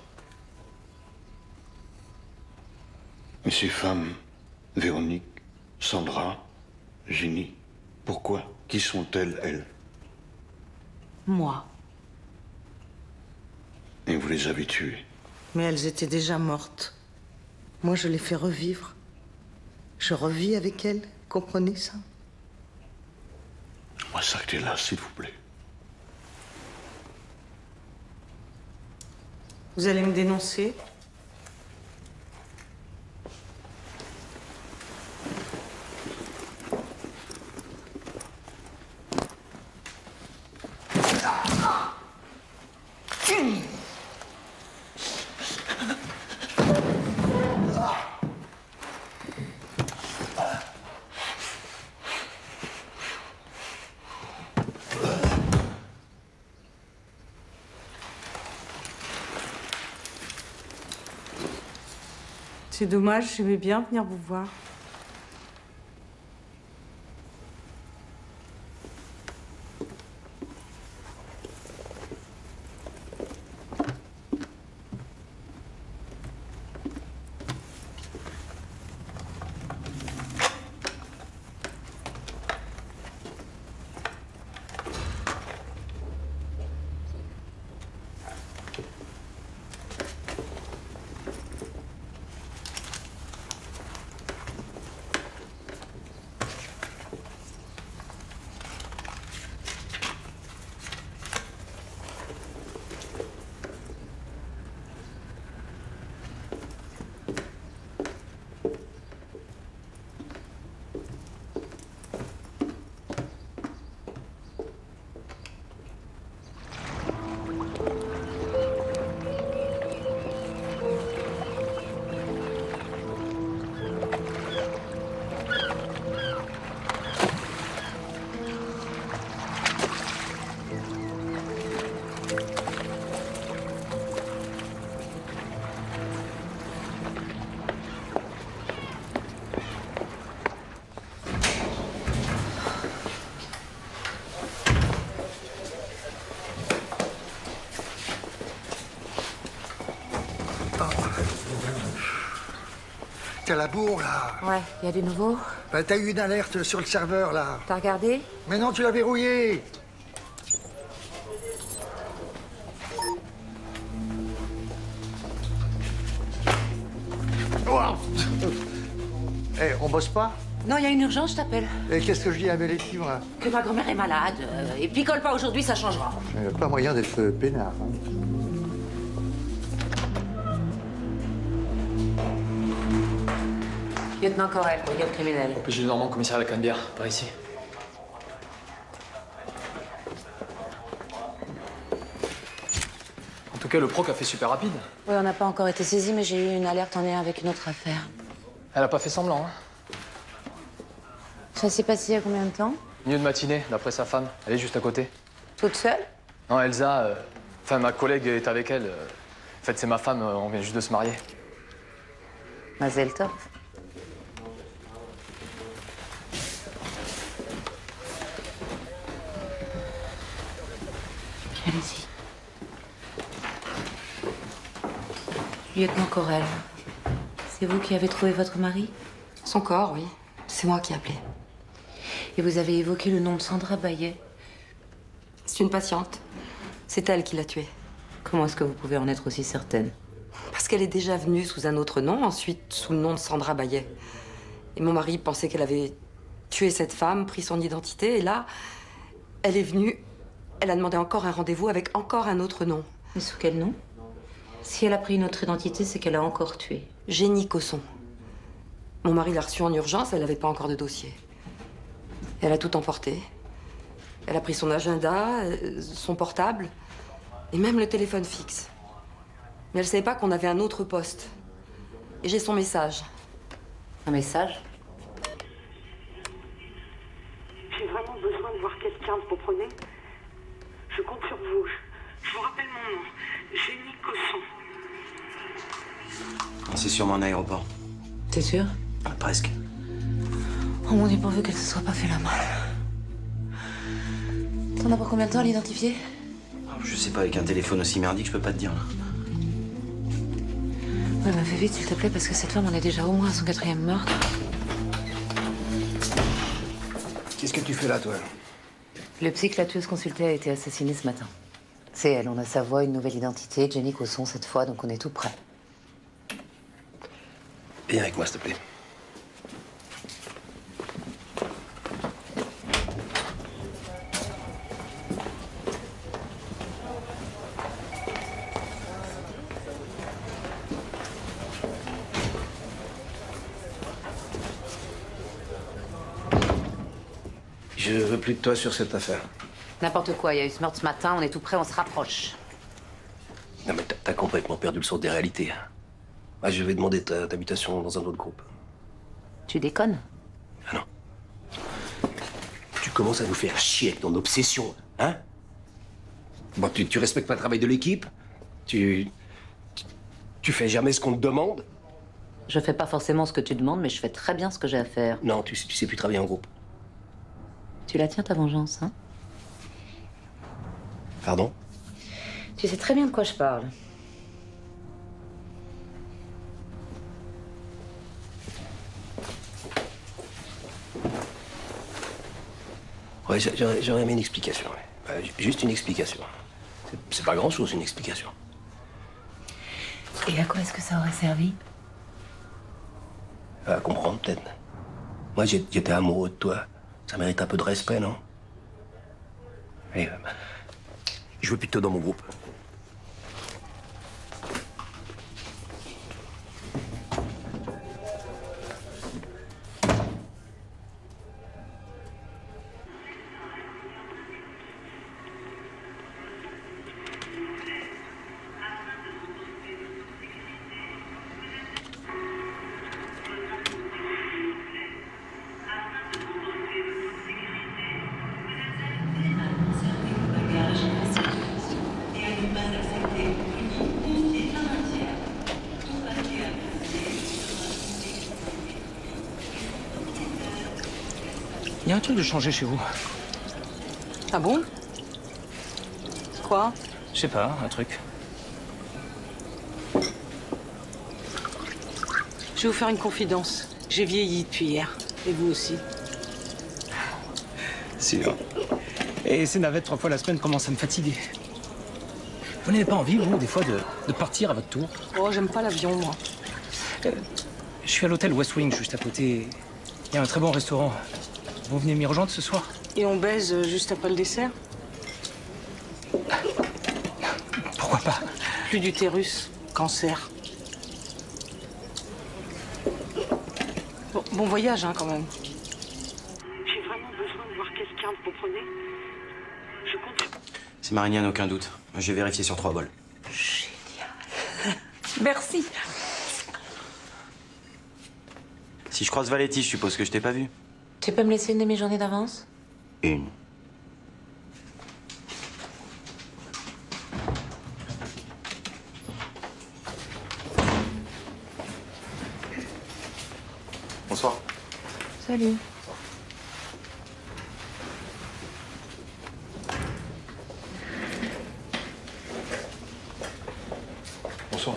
Et ces femmes, Véronique, Sandra, Jenny, pourquoi? Qui sont-elles, elles? Moi. Et vous les avez tuées? Mais elles étaient déjà mortes. Moi, je les fais revivre. Je revis avec elles. Comprenez ça? Moi, s'arrêtez-là, s'il vous plaît. Vous allez me dénoncer? C'est dommage, j'aimais bien venir vous voir. T'as la bourre, là. Ouais, y a du nouveau? Bah, t'as eu une alerte sur le serveur, là. T'as regardé? Mais non, tu l'as verrouillé. Oh. Eh, on bosse pas? Non, il y a une urgence, je t'appelle. Et qu'est-ce que je dis à Meleti, moi? Que ma grand-mère est malade. Et picole pas aujourd'hui, ça changera. Il n'y a pas moyen d'être peinard. Hein. Lieutenant Corel, brigade criminelle. OPJ Normand, commissariat à la Canebière, par ici. En tout cas, le proc a fait super rapide. Oui, on n'a pas encore été saisi, mais j'ai eu une alerte en lien avec une autre affaire. Elle a pas fait semblant, hein. Ça s'est passé il y a combien de temps? Milieu de matinée, d'après sa femme. Elle est juste à côté. Toute seule? Non, Elsa, enfin, ma collègue est avec elle. En fait, c'est ma femme, on vient juste de se marier. Mazel tov. Allez-y. Lieutenant Corel, c'est vous qui avez trouvé votre mari? Son corps, oui. C'est moi qui ai appelé. Et vous avez évoqué le nom de Sandra Bayet. C'est une patiente. C'est elle qui l'a tuée. Comment est-ce que vous pouvez en être aussi certaine? Parce qu'elle est déjà venue sous un autre nom, ensuite sous le nom de Sandra Bayet. Et mon mari pensait qu'elle avait tué cette femme, pris son identité, et là, elle est venue. Elle a demandé encore un rendez-vous avec encore un autre nom. Mais sous quel nom? Si elle a pris une autre identité, c'est qu'elle a encore tué. Jenny Cosson. Mon mari l'a reçue en urgence, elle n'avait pas encore de dossier. Elle a tout emporté. Elle a pris son agenda, son portable, et même le téléphone fixe. Mais elle ne savait pas qu'on avait un autre poste. Et j'ai son message. Un message? J'ai vraiment besoin de voir quelqu'un, vous comprenez? Je compte sur vous. Je vous rappelle mon nom. Jenny Cosson. C'est sûrement un aéroport. T'es sûr? Presque. Oh mon Dieu, pourvu qu'elle se soit pas fait la malle. T'en as pour combien de temps à l'identifier? Je sais pas, avec un téléphone aussi merdique, je peux pas te dire. Là. Ouais, bah fais vite, s'il te plaît, parce que cette femme en est déjà au moins à son 4e meurtre. Qu'est-ce que tu fais là, toi? Le psy que la tueuse consultée a été assassiné ce matin. C'est elle, on a sa voix, une nouvelle identité, Jenny Cosson cette fois, donc on est tout prêt. Viens avec moi, s'il te plaît. Je veux plus de toi sur cette affaire. N'importe quoi, il y a eu ce meurtre ce matin, on est tout prêt, on se rapproche. Non, mais t'as complètement perdu le sens des réalités. Ah, je vais demander ta mutation dans un autre groupe. Tu déconnes? Ah non. Tu commences à nous faire chier avec ton obsession, hein? Bon, tu respectes pas le travail de l'équipe? Tu fais jamais ce qu'on te demande? Je fais pas forcément ce que tu demandes, mais je fais très bien ce que j'ai à faire. Non, tu sais plus travailler en groupe. Tu la tiens, ta vengeance, hein? Pardon? Tu sais très bien de quoi je parle. Ouais, j'aurais aimé une explication. Ouais. Juste une explication. C'est pas grand-chose, une explication. Et à quoi est-ce que ça aurait servi? À comprendre, peut-être. Moi, j'étais amoureux de toi. Ça mérite un peu de respect, non? Et, je veux plutôt dans mon groupe. Il y a un truc de changer chez vous. Ah bon? Quoi? Je sais pas, un truc. Je vais vous faire une confidence. J'ai vieilli depuis hier. Et vous aussi. Sûr. Et ces navettes 3 fois la semaine commencent à me fatiguer. Vous n'avez pas envie, vous, des fois, de partir à votre tour? Oh, j'aime pas l'avion, moi. Je suis à l'hôtel West Wing, juste à côté. Il y a un très bon restaurant. Vous venez m'y rejoindre ce soir? Et on baise juste après le dessert? Pourquoi pas? Plus d'utérus. Cancer. Bon voyage, hein, quand même. J'ai vraiment besoin de voir quelqu'un, vous comprenez? Je compte. C'est Marignane, aucun doute. J'ai vérifié sur 3 vols. Merci. Si je croise Valetti, je suppose que je t'ai pas vu. Tu peux me laisser une demi-journée d'avance? Une. Bonsoir. Salut. Bonsoir.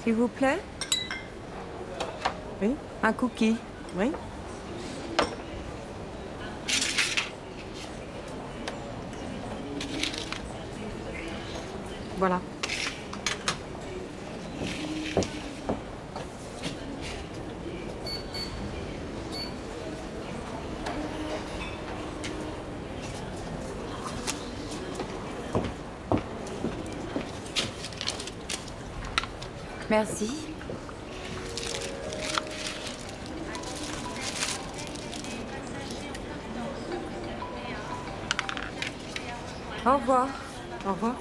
S'il vous plaît? Oui? Un cookie? Oui? Voilà. Merci. Au revoir. Au revoir.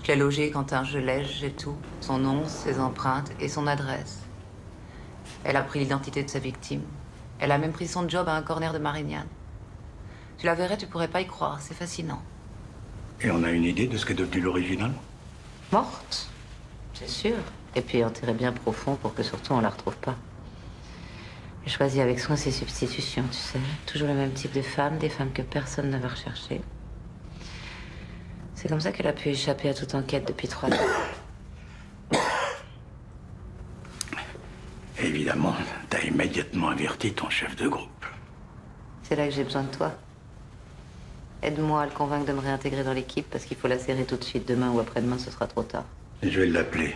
Je l'ai logé, Quentin, je l'ai, j'ai tout. Son nom, ses empreintes et son adresse. Elle a pris l'identité de sa victime. Elle a même pris son job à un corner de Marignane. Tu la verrais, tu pourrais pas y croire, c'est fascinant. Et on a une idée de ce qu'est devenu l'original? Morte, c'est sûr. Et puis enterrée bien profond pour que surtout on la retrouve pas. J'ai choisi avec soin ses substitutions, tu sais. Toujours le même type de femmes, des femmes que personne ne va rechercher. C'est comme ça qu'elle a pu échapper à toute enquête depuis 3 ans. Évidemment, t'as immédiatement averti ton chef de groupe. C'est là que j'ai besoin de toi. Aide-moi à le convaincre de me réintégrer dans l'équipe parce qu'il faut la serrer tout de suite. Demain ou après-demain, ce sera trop tard. Je vais l'appeler.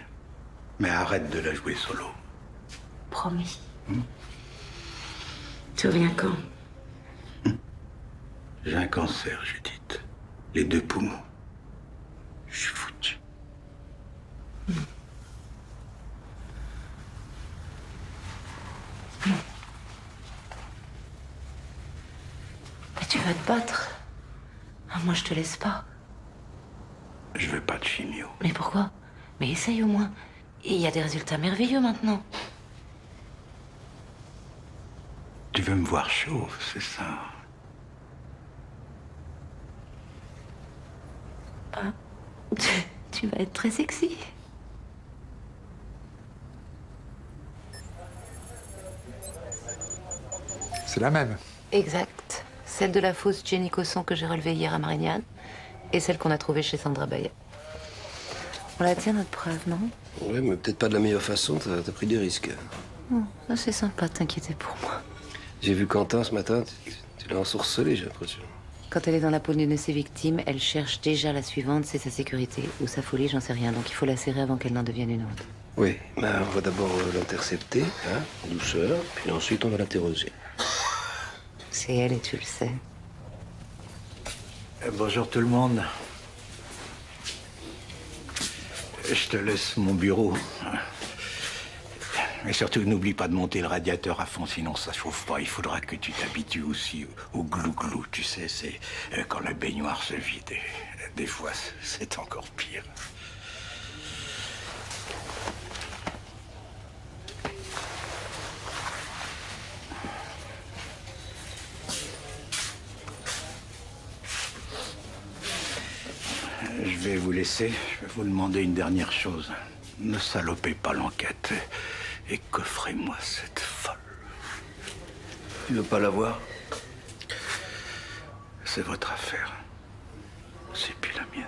Mais arrête de la jouer solo. Promis. Tu reviens quand? J'ai un cancer, Judith. Les 2 poumons. Je suis foutu. Mais tu vas te battre. Ah, moi, je te laisse pas. Je veux pas de chimio. Mais pourquoi? Mais essaye au moins. Et il y a des résultats merveilleux maintenant. Tu veux me voir chauve, c'est ça? Ah, tu vas être très sexy. C'est la même. Exact. Celle de la fausse Jenny Cosson que j'ai relevée hier à Marignane et celle qu'on a trouvée chez Sandra Bayet. On la tient, notre preuve, non? Ouais, mais peut-être pas de la meilleure façon, t'as pris des risques. Oh, ça, c'est sympa de t'inquiéter pour moi. J'ai vu Quentin ce matin, tu l'as ensorcelé, j'ai l'impression. Quand elle est dans la peau d'une de ses victimes, elle cherche déjà la suivante, c'est sa sécurité. Ou sa folie, j'en sais rien. Donc il faut la serrer avant qu'elle n'en devienne une autre. Oui, mais on va d'abord l'intercepter, hein, en douceur, puis ensuite on va l'interroger. C'est elle et tu le sais. Bonjour tout le monde. Je te laisse mon bureau. Mais surtout, n'oublie pas de monter le radiateur à fond, sinon ça chauffe pas. Il faudra que tu t'habitues aussi au glou-glou. Tu sais, c'est quand la baignoire se vide. Et des fois, c'est encore pire. Je vais vous laisser. Je vais vous demander une dernière chose. Ne salopez pas l'enquête et coffrez-moi cette folle. Tu veux pas la voir? C'est votre affaire. C'est plus la mienne.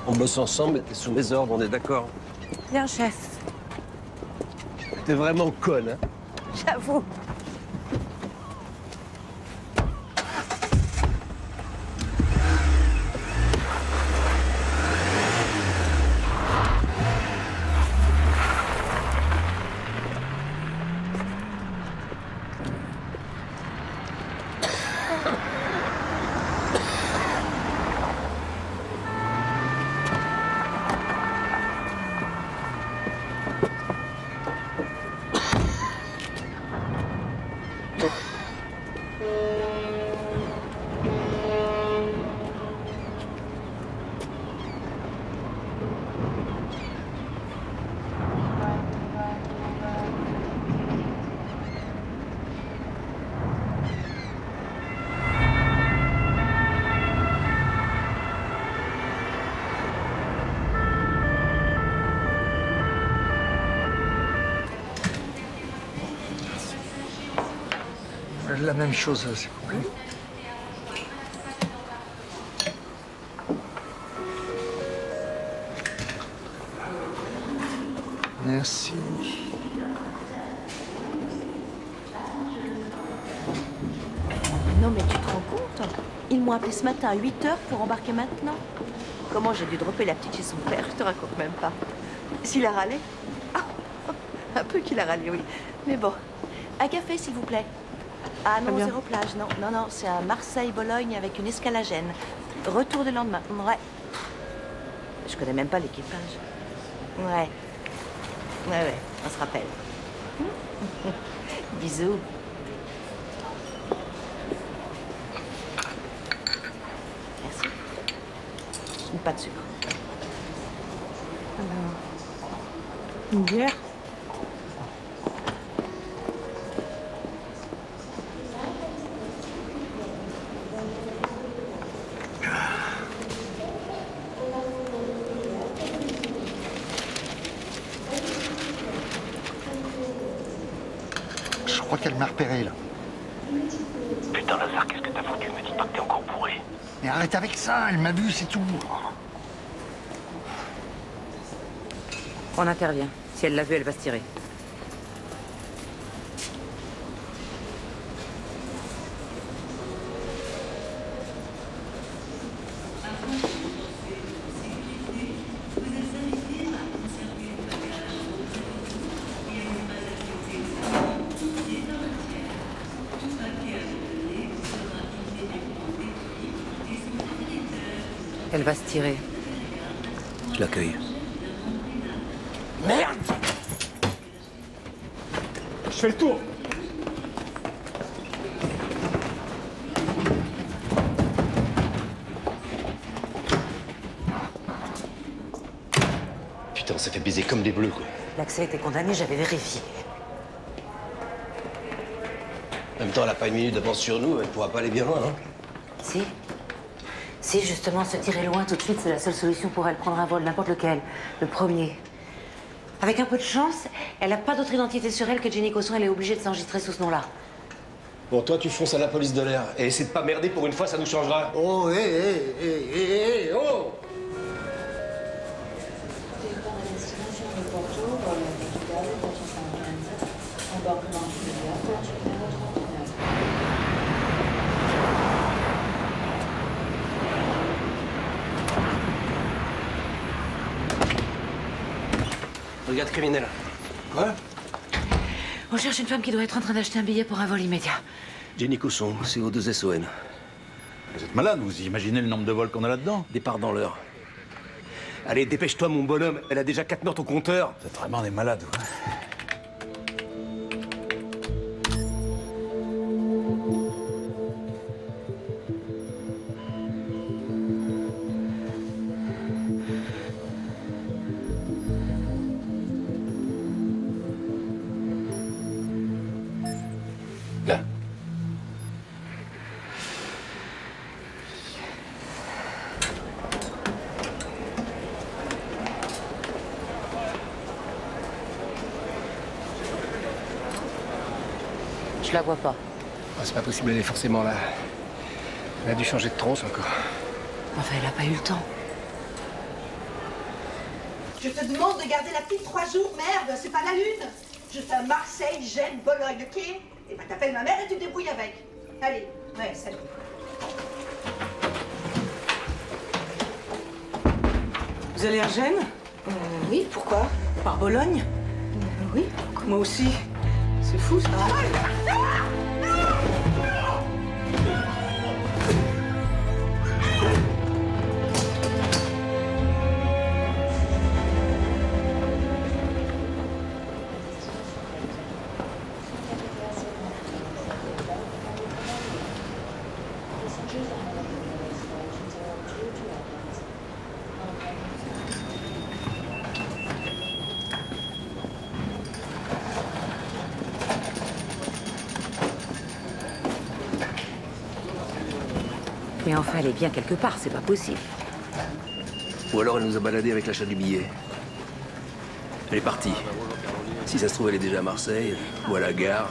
On bosse ensemble, mais t'es sous mes ordres, on est d'accord? Bien, chef. T'es vraiment conne, hein? J'avoue. La même chose, s'il vous plaît. Merci. Non mais tu te rends compte? Ils m'ont appelé ce matin à 8h pour embarquer maintenant. Comment j'ai dû dropper la petite chez son père, je te raconte même pas. S'il a râlé? Ah, un peu qu'il a râlé, oui. Mais bon, un café s'il vous plaît. Ah Très non, bien. 0 plage, non. Non, non, c'est à Marseille-Bologne avec une escale à Gênes. Retour le lendemain, ouais. Je connais même pas l'équipage. Ouais. Ouais, on se rappelle. Bisous. Merci. Pas de sucre. Une bière? Je crois qu'elle m'a repéré, là. Putain, Lazare, qu'est-ce que t'as foutu? Me dis pas que t'es encore bourré. Mais arrête avec ça, elle m'a vu, c'est tout. On intervient. Si elle l'a vu, elle va se tirer. Elle va se tirer. Je l'accueille. Merde! Je fais le tour. Putain, on s'est fait baiser comme des bleus, quoi. L'accès était condamné, j'avais vérifié. En même temps, elle a pas une minute d'avance sur nous, elle pourra pas aller bien loin, hein. Si. Si, justement, se tirer loin tout de suite, c'est la seule solution pour elle. Prendre un vol, n'importe lequel. Le premier. Avec un peu de chance, elle n'a pas d'autre identité sur elle que Jenny Cosson. Elle est obligée de s'enregistrer sous ce nom-là. Bon, toi, tu fonces à la police de l'air. Et essaie de pas merder pour une fois, ça nous changera. Oh, oh! Regarde, criminel. Quoi? On cherche une femme qui doit être en train d'acheter un billet pour un vol immédiat. Jenny Cosson, CO2SON. Vous êtes malade, vous imaginez le nombre de vols qu'on a là-dedans? Départ dans l'heure. Allez, dépêche-toi, mon bonhomme. Elle a déjà 4 meurtres au compteur. Vous êtes vraiment des malades, vous. Là. Je la vois pas. Ah, c'est pas possible, elle est forcément là. Elle a dû changer de tronche encore. Enfin, elle a pas eu le temps. Je te demande de garder la petite 3 jours, merde, c'est pas la lune. Je fais un Marseille, Gênes, Bologne, ok? Et ben t'appelles ma mère et tu te débrouilles avec. Allez, ouais, salut. Vous allez à Gênes? Oui, pourquoi? Par Bologne? Oui. Moi aussi. C'est fou, ça. Mais enfin, elle est bien quelque part, c'est pas possible. Ou alors elle nous a baladés avec l'achat du billet. Elle est partie. Si ça se trouve, elle est déjà à Marseille ou à la gare.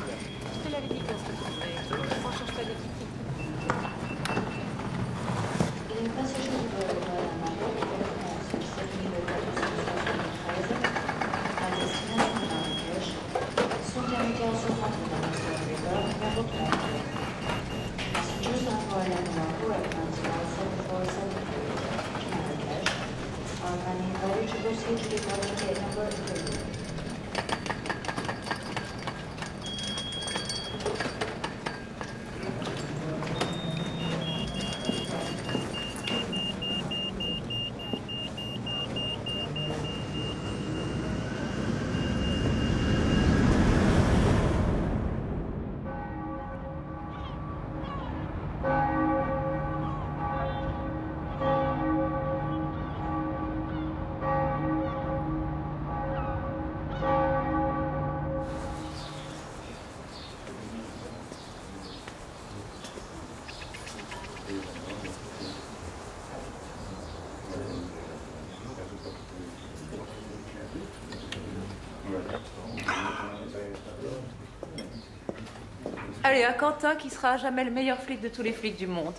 Allez, à Quentin qui sera à jamais le meilleur flic de tous les flics du monde.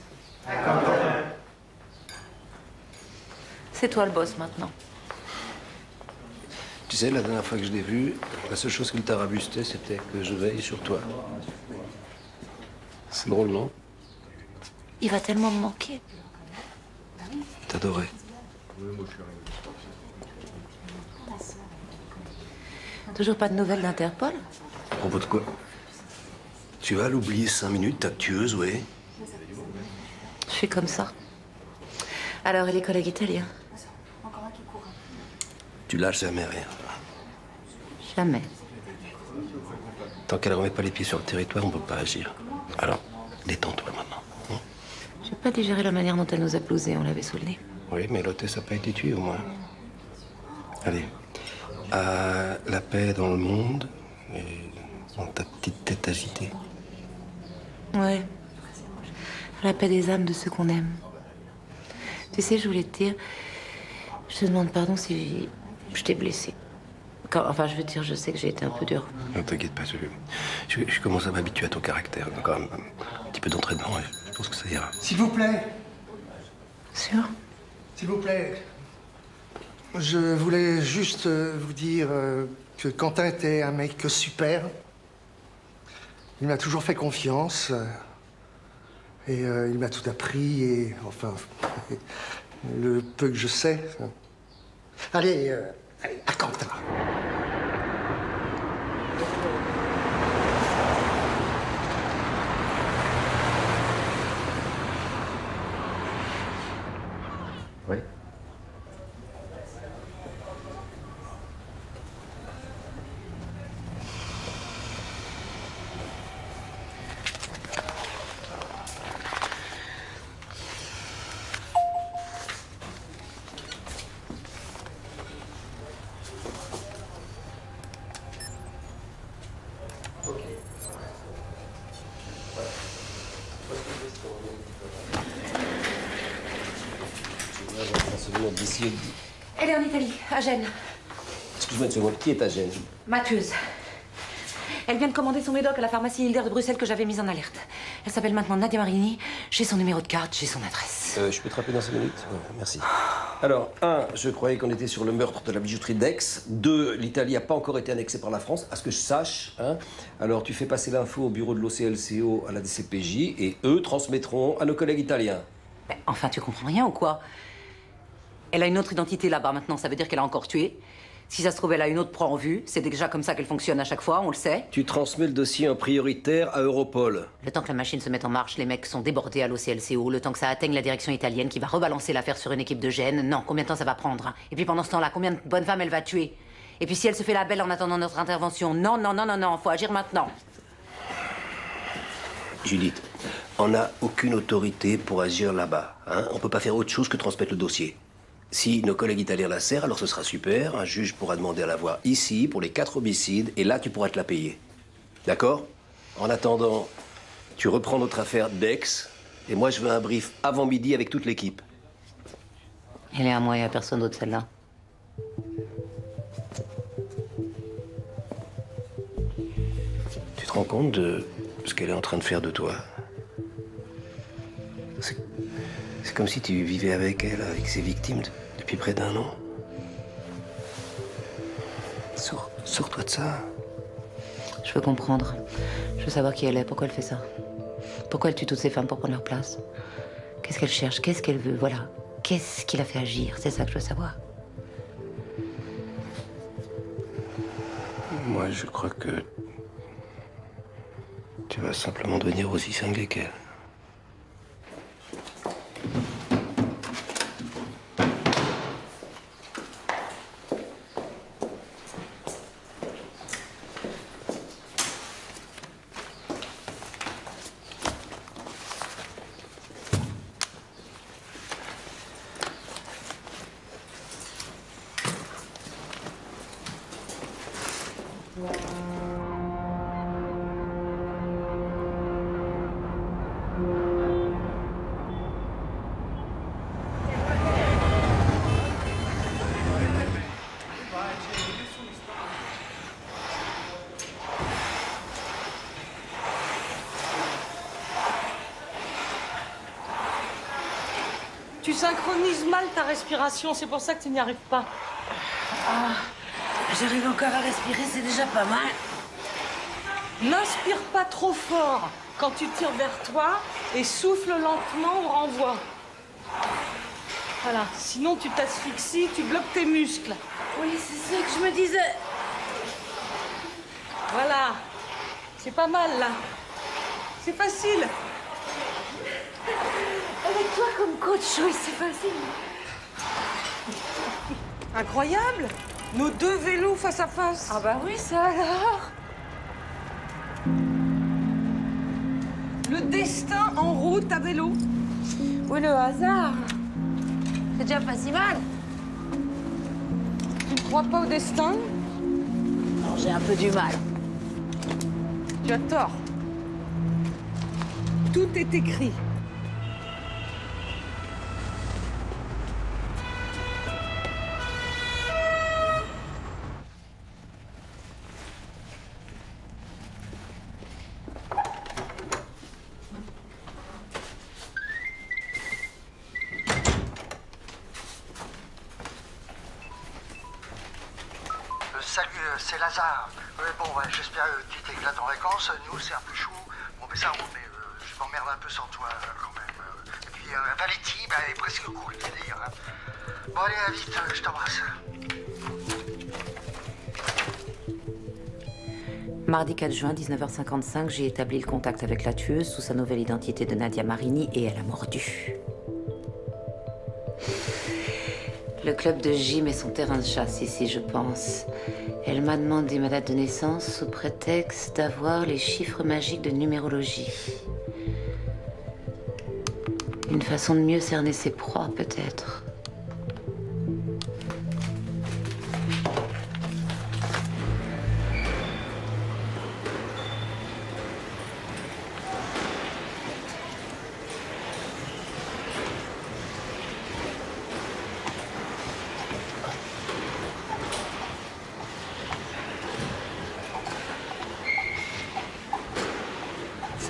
C'est toi le boss maintenant. Tu sais, la dernière fois que je l'ai vu, la seule chose qu'il t'a rabusté, c'était que je veille sur toi. C'est drôle, non? Il va tellement me manquer. T'adorais. Toujours pas de nouvelles d'Interpol? À propos de quoi? Tu vas l'oublier 5 minutes, ta tueuse, oui. Je suis comme ça. Alors, et les collègues italiens? Tu lâches jamais rien. Jamais. Tant qu'elle remet pas les pieds sur le territoire, on peut pas agir. Alors, détends-toi maintenant. J'ai pas digéré la manière dont elle nous a blousés, on l'avait sous le nez. Oui, mais l'hôtesse n'a pas été tuée, au moins. Allez. À la paix dans le monde et dans ta petite tête agitée. Ouais. La paix des âmes de ceux qu'on aime. Tu sais, je voulais te dire... Je te demande pardon si je t'ai blessé. Enfin, je veux dire, je sais que j'ai été un peu dure. Ne t'inquiète pas, je commence à m'habituer à ton caractère. Quand même un petit peu d'entraînement et je pense que ça ira. S'il vous plaît. Sûr? S'il vous plaît. Je voulais juste vous dire que Quentin était un mec super. Il m'a toujours fait confiance. Et il m'a tout appris et... Enfin... le peu que je sais. Allez, à Quentin. Oui. D'ici. Elle est en Italie, à Gênes. Excuse-moi une seconde, qui est à Gênes? Ma tueuse. Elle vient de commander son médoc à la pharmacie Hilder de Bruxelles que j'avais mise en alerte. Elle s'appelle maintenant Nadia Marini. J'ai son numéro de carte, j'ai son adresse. Je peux te rappeler dans 5 minutes? Merci. Alors, 1, je croyais qu'on était sur le meurtre de la bijouterie d'Aix. 2, l'Italie n'a pas encore été annexée par la France, à ce que je sache. Hein. Alors, tu fais passer l'info au bureau de l'OCLCO à la DCPJ et eux transmettront à nos collègues italiens. Mais enfin, tu comprends rien ou quoi? Elle a une autre identité là-bas maintenant, ça veut dire qu'elle a encore tué. Si ça se trouve, elle a une autre proie en vue. C'est déjà comme ça qu'elle fonctionne à chaque fois, on le sait. Tu transmets le dossier en prioritaire à Europol. Le temps que la machine se mette en marche, les mecs sont débordés à l'OCLCO. Le temps que ça atteigne la direction italienne qui va rebalancer l'affaire sur une équipe de Gênes. Non, combien de temps ça va prendre? Et puis pendant ce temps-là, combien de bonnes femmes elle va tuer? Et puis si elle se fait la belle en attendant notre intervention? Non, non, non, non, non, faut agir maintenant. Judith, on n'a aucune autorité pour agir là-bas. Hein. On peut pas faire autre chose que transmettre le dossier. Si nos collègues italiens la serrent, alors ce sera super. Un juge pourra demander à la voir ici pour les 4 homicides et là, tu pourras te la payer. D'accord? En attendant, tu reprends notre affaire d'Aix et moi, je veux un brief avant midi avec toute l'équipe. Elle est à moi et à personne d'autre, celle-là. Tu te rends compte de ce qu'elle est en train de faire de toi? C'est comme si tu vivais avec elle, avec ses victimes, depuis près d'1 an. Sors-toi de ça. Je veux comprendre. Je veux savoir qui elle est, pourquoi elle fait ça. Pourquoi elle tue toutes ces femmes pour prendre leur place. Qu'est-ce qu'elle cherche, qu'est-ce qu'elle veut, voilà. Qu'est-ce qui la fait agir, c'est ça que je veux savoir. Moi, je crois que tu vas simplement devenir aussi cinglé qu'elle. Tu synchronises mal ta respiration, c'est pour ça que tu n'y arrives pas. Ah, j'arrive encore à respirer, c'est déjà pas mal. N'inspire pas trop fort quand tu tires vers toi et souffle lentement au renvoi. Voilà, sinon tu t'asphyxies, tu bloques tes muscles. Oui, c'est ça que je me disais. Voilà, c'est pas mal là. C'est facile. Avec toi comme coach, oui, c'est facile. Incroyable. Nos deux vélos face à face. Ah bah oui, ça alors. Le destin en route à vélo. Oui, le hasard. C'est déjà pas si mal. Tu ne crois pas au destin? Non, j'ai un peu du mal. Tu as tort. Tout est écrit. Salut, c'est Lazare. Bon, ouais, j'espère que tu t'éclates en vacances. Nous, c'est un peu chaud. Bon, mais ça, mais je m'emmerde un peu sans toi, quand même. Et puis, Valetti, bah, elle est presque cool, d'ailleurs. Hein. Bon, allez, à vite, je t'embrasse. Mardi 4 juin, 19h55, j'ai établi le contact avec la tueuse sous sa nouvelle identité de Nadia Marini et elle a mordu. Le club de gym est son terrain de chasse ici, je pense. Elle m'a demandé ma date de naissance sous prétexte d'avoir les chiffres magiques de numérologie. Une façon de mieux cerner ses proies, peut-être.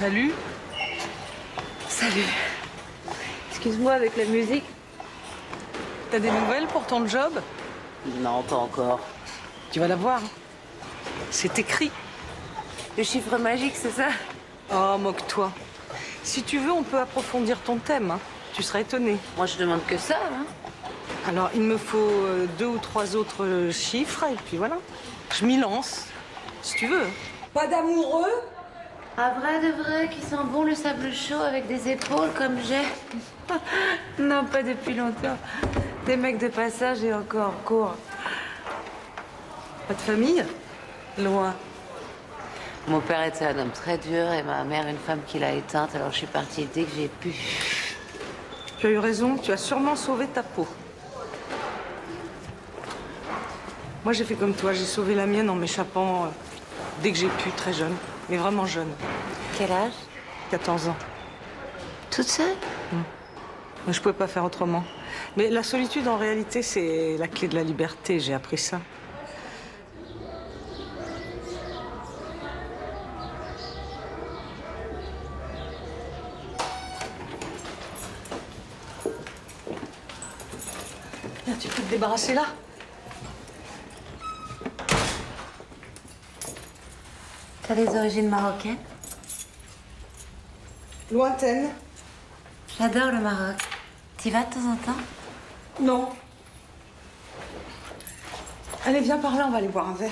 Salut. Salut. Excuse-moi avec la musique. T'as des nouvelles pour ton job? Non, pas encore. Tu vas la voir. C'est écrit. Le chiffre magique, c'est ça? Oh, moque-toi. Si tu veux, on peut approfondir ton thème. Hein. Tu seras étonné. Moi, je demande que ça. Hein. Alors, il me faut 2 ou 3 autres chiffres, et puis voilà. Je m'y lance, si tu veux. Pas d'amoureux? Un vrai de vrai qui sent bon le sable chaud avec des épaules comme j'ai. Non, pas depuis longtemps. Des mecs de passage et encore court. Pas de famille? Loin. Mon père était un homme très dur et ma mère une femme qui l'a éteinte, alors je suis partie dès que j'ai pu. Tu as eu raison, tu as sûrement sauvé ta peau. Moi, j'ai fait comme toi, j'ai sauvé la mienne en m'échappant dès que j'ai pu, très jeune. Mais vraiment jeune. Quel âge? 14 ans. Toute seule? Je pouvais pas faire autrement. Mais la solitude, en réalité, c'est la clé de la liberté. J'ai appris ça. Viens, tu peux te débarrasser là? T'as des origines marocaines? Lointaine. J'adore le Maroc. T'y vas de temps en temps? Non. Allez, viens par là, on va aller boire un verre.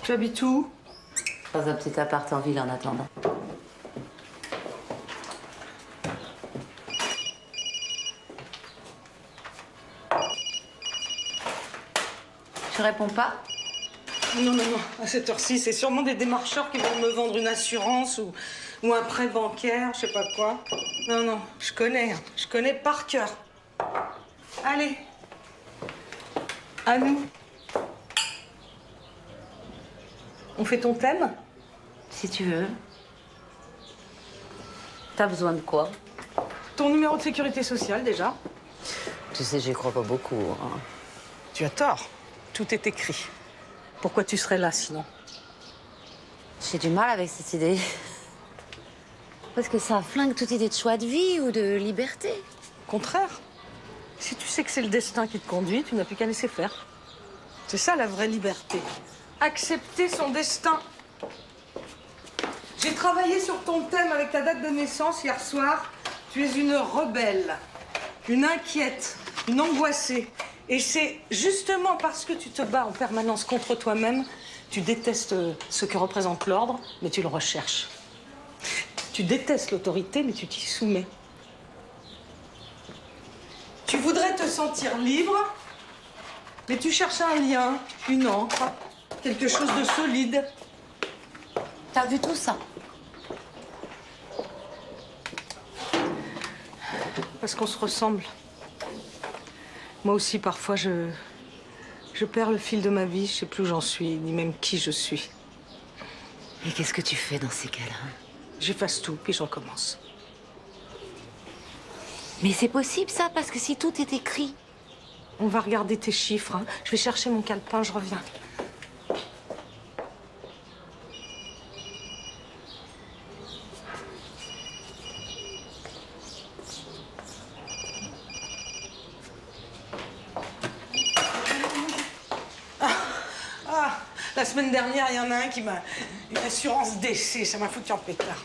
Tu habites où? Dans un petit appart en ville en attendant. Tu réponds pas? Non, non, non. À cette heure-ci, c'est sûrement des démarcheurs qui vont me vendre une assurance ou un prêt bancaire, je sais pas quoi. Non, non, je connais par cœur. Allez. À nous. On fait ton thème? Si tu veux. T'as besoin de quoi? Ton numéro de sécurité sociale, déjà. Tu sais, j'y crois pas beaucoup. Hein. Tu as tort. Tout est écrit. Pourquoi tu serais là, sinon? J'ai du mal avec cette idée. Parce que ça flingue toute idée de choix de vie ou de liberté. Au contraire. Si tu sais que c'est le destin qui te conduit, tu n'as plus qu'à laisser faire. C'est ça, la vraie liberté. Accepter son destin. J'ai travaillé sur ton thème avec ta date de naissance hier soir. Tu es une rebelle, une inquiète, une angoissée. Et c'est justement parce que tu te bats en permanence contre toi-même, tu détestes ce que représente l'ordre, mais tu le recherches. Tu détestes l'autorité, mais tu t'y soumets. Tu voudrais te sentir libre, mais tu cherches un lien, une ancre, quelque chose de solide. T'as vu tout ça? Parce qu'on se ressemble. Moi aussi, parfois, je perds le fil de ma vie. Je sais plus où j'en suis, ni même qui je suis. Et qu'est-ce que tu fais dans ces cas-là? J'efface tout, puis je recommence. Mais c'est possible, ça, parce que si tout est écrit... On va regarder tes chiffres. Hein. Je vais chercher mon calepin, je reviens. La semaine dernière, il y en a un qui m'a... Une assurance décès, ça m'a foutu en pétard.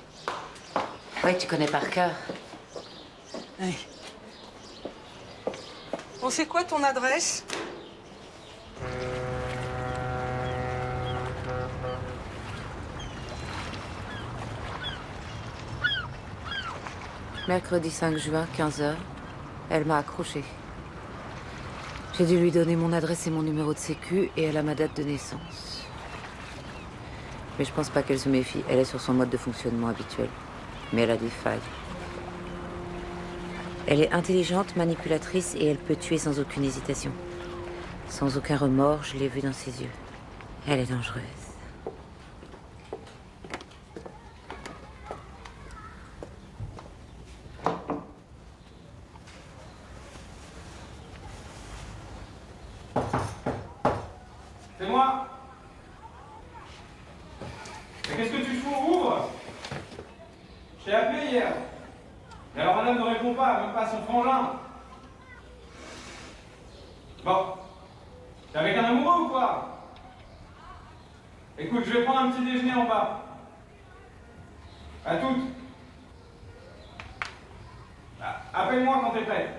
Oui, tu connais par cœur. Oui. Bon, c'est quoi ton adresse? Mercredi 5 juin, 15h, elle m'a accroché. J'ai dû lui donner mon adresse et mon numéro de sécu et elle a ma date de naissance. Mais je pense pas qu'elle se méfie. Elle est sur son mode de fonctionnement habituel. Mais elle a des failles. Elle est intelligente, manipulatrice et elle peut tuer sans aucune hésitation. Sans aucun remords, je l'ai vu dans ses yeux. Elle est dangereuse. C'est moi. Mais qu'est-ce que tu fous? Ouvre. Je t'ai appelé hier. Mais alors madame ne répond pas, même pas à son frangin. Bon. T'es avec un amoureux ou quoi? Écoute, je vais prendre un petit déjeuner en bas. À toutes. Appelle-moi quand t'es prêt.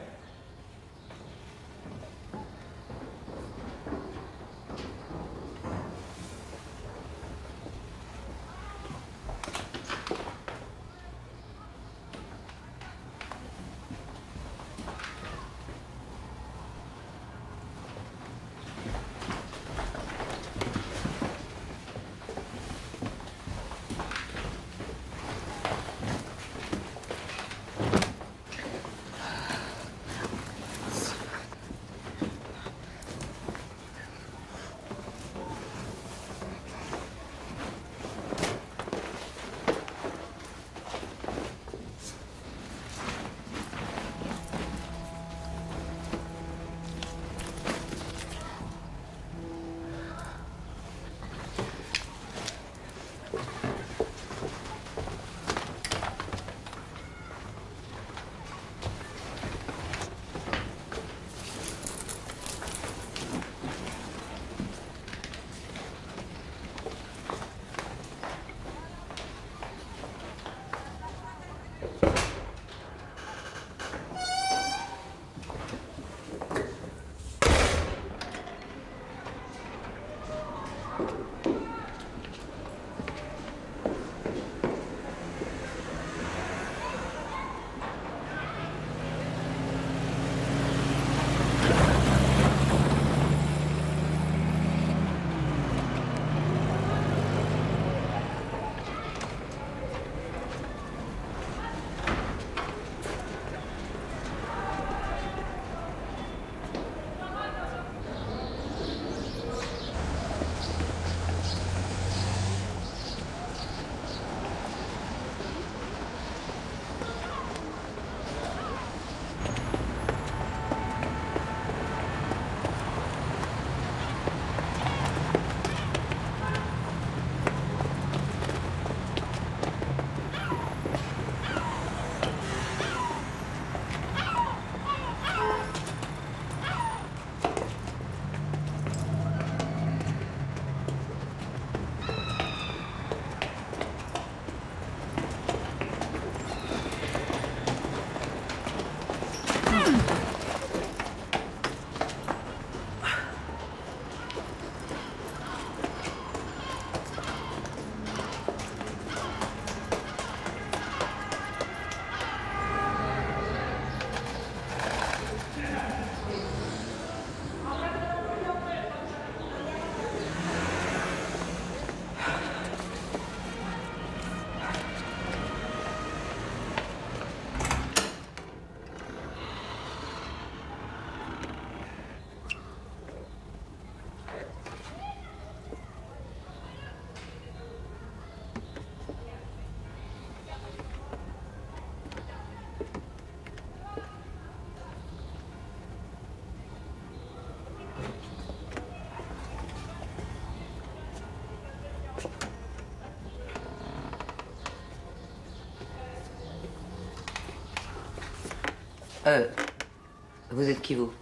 Vous êtes qui, vous?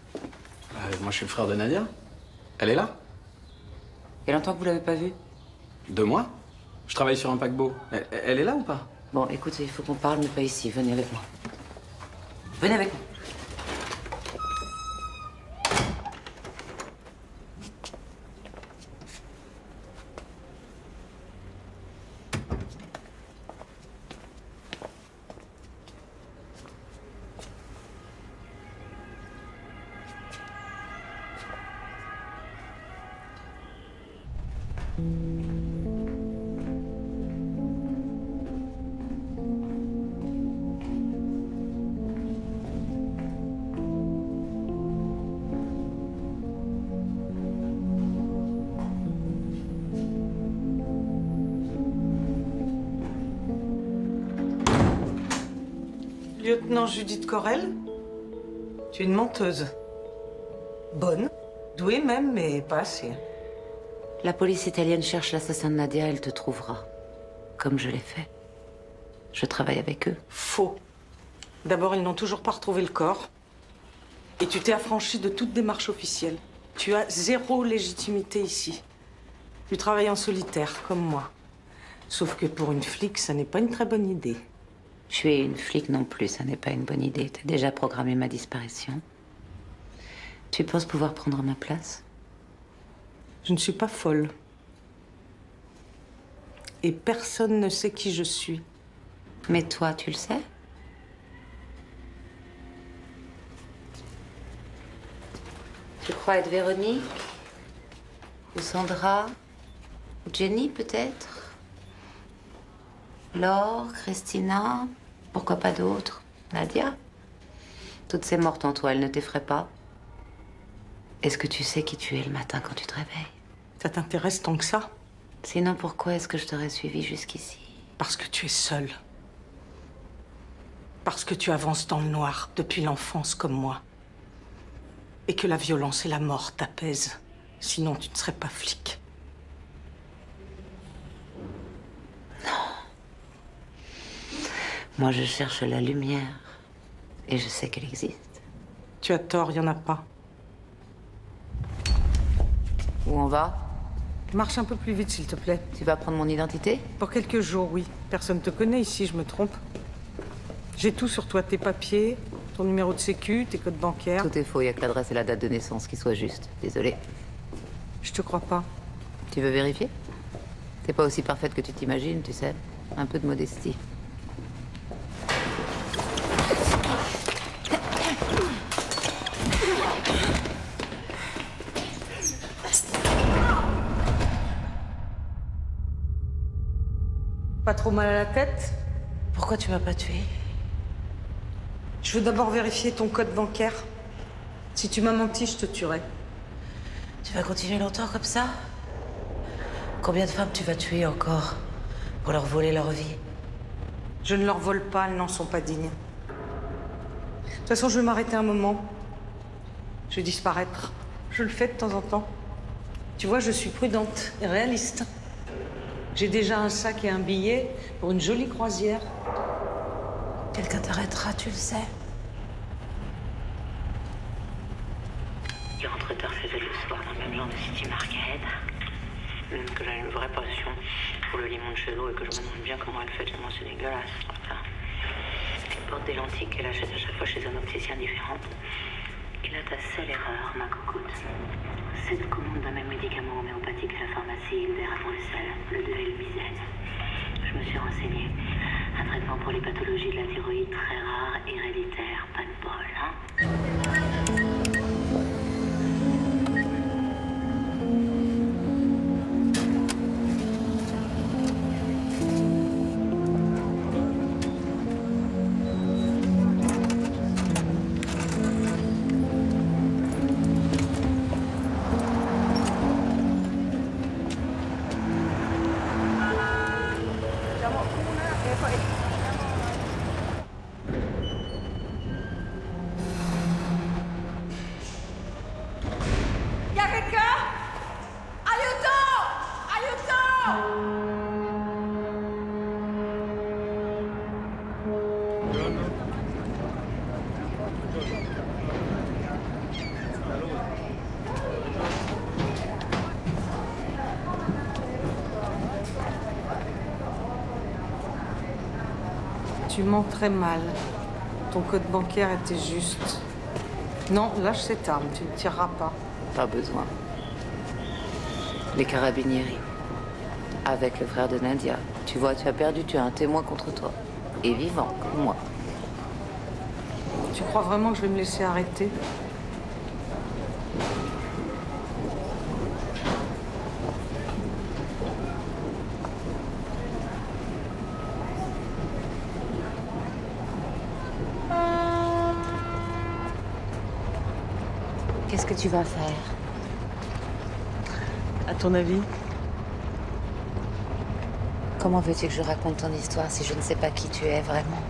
Moi, je suis le frère de Nadia. Elle est là? Il y a longtemps que vous l'avez pas vue? 2 mois. Je travaille sur un paquebot. Elle est là ou pas? Bon, écoutez, il faut qu'on parle, mais pas ici. Venez avec moi. Venez avec moi. Lieutenant Judith Correl, tu es une menteuse. Bonne, douée même, mais pas assez. La police italienne cherche l'assassin de Nadia, elle te trouvera. Comme je l'ai fait. Je travaille avec eux. Faux. D'abord, ils n'ont toujours pas retrouvé le corps. Et tu t'es affranchi de toute démarche officielle. Tu as 0 légitimité ici. Tu travailles en solitaire, comme moi. Sauf que pour une flic, ça n'est pas une très bonne idée. Tu es une flic non plus, ça n'est pas une bonne idée. T'as déjà programmé ma disparition. Tu penses pouvoir prendre ma place? Je ne suis pas folle. Et personne ne sait qui je suis. Mais toi, tu le sais? Tu crois être Véronique? Ou Sandra? Ou Jenny, peut-être? Laure, Christina, pourquoi pas d'autres? Nadia? Toutes ces mortes en toi, elles ne t'effraient pas? Est-ce que tu sais qui tu es le matin quand tu te réveilles? Ça t'intéresse tant que ça? Sinon, pourquoi est-ce que je t'aurais suivi jusqu'ici? Parce que tu es seule. Parce que tu avances dans le noir depuis l'enfance comme moi. Et que la violence et la mort t'apaisent. Sinon, tu ne serais pas flic. Moi, je cherche la lumière. Et je sais qu'elle existe. Tu as tort, il n'y en a pas. Où on va? Marche un peu plus vite, s'il te plaît. Tu vas prendre mon identité? Pour quelques jours, oui. Personne te connaît ici, je me trompe. J'ai tout sur toi, tes papiers, ton numéro de sécu, tes codes bancaires. Tout est faux, il n'y a que l'adresse et la date de naissance qui soient justes. Désolée. Je te crois pas. Tu veux vérifier? T'es pas aussi parfaite que tu t'imagines, tu sais. Un peu de modestie. Pas trop mal à la tête? Pourquoi tu m'as pas tuée? Je veux d'abord vérifier ton code bancaire. Si tu m'as menti, je te tuerai. Tu vas continuer longtemps comme ça? Combien de femmes tu vas tuer encore pour leur voler leur vie? Je ne leur vole pas, elles n'en sont pas dignes. De toute façon, je vais m'arrêter un moment. Je vais disparaître. Je le fais de temps en temps. Tu vois, je suis prudente et réaliste. J'ai déjà un sac et un billet pour une jolie croisière. Quelqu'un t'arrêtera, tu le sais. Il rentre tard, c'est le soir, dans le même genre de City Market. Même que j'ai une vraie passion pour le limoncello et que je me demande bien comment elle fait, tellement c'est dégueulasse. Enfin, elle porte des lentilles qu'elle achète à chaque fois chez un opticien différent. Et là, ta seule erreur, ma cocotte. C'est de commande d'un même médicament homéopathique à la pharmacie Hilbert à Bruxelles, le 2 et le Misène. Je me suis renseignée. Un traitement pour les pathologies de la thyroïde très rare, héréditaire. Pas de bol, hein? Tu mens très mal. Ton code bancaire était juste. Non, lâche cette arme, tu ne tireras pas. Pas besoin. Les carabinieri. Avec le frère de Nadia. Tu vois, tu as perdu, tu as un témoin contre toi. Et vivant, comme moi. Tu crois vraiment que je vais me laisser arrêter? Qu'est-ce que tu vas faire? À ton avis? Comment veux-tu que je raconte ton histoire si je ne sais pas qui tu es vraiment?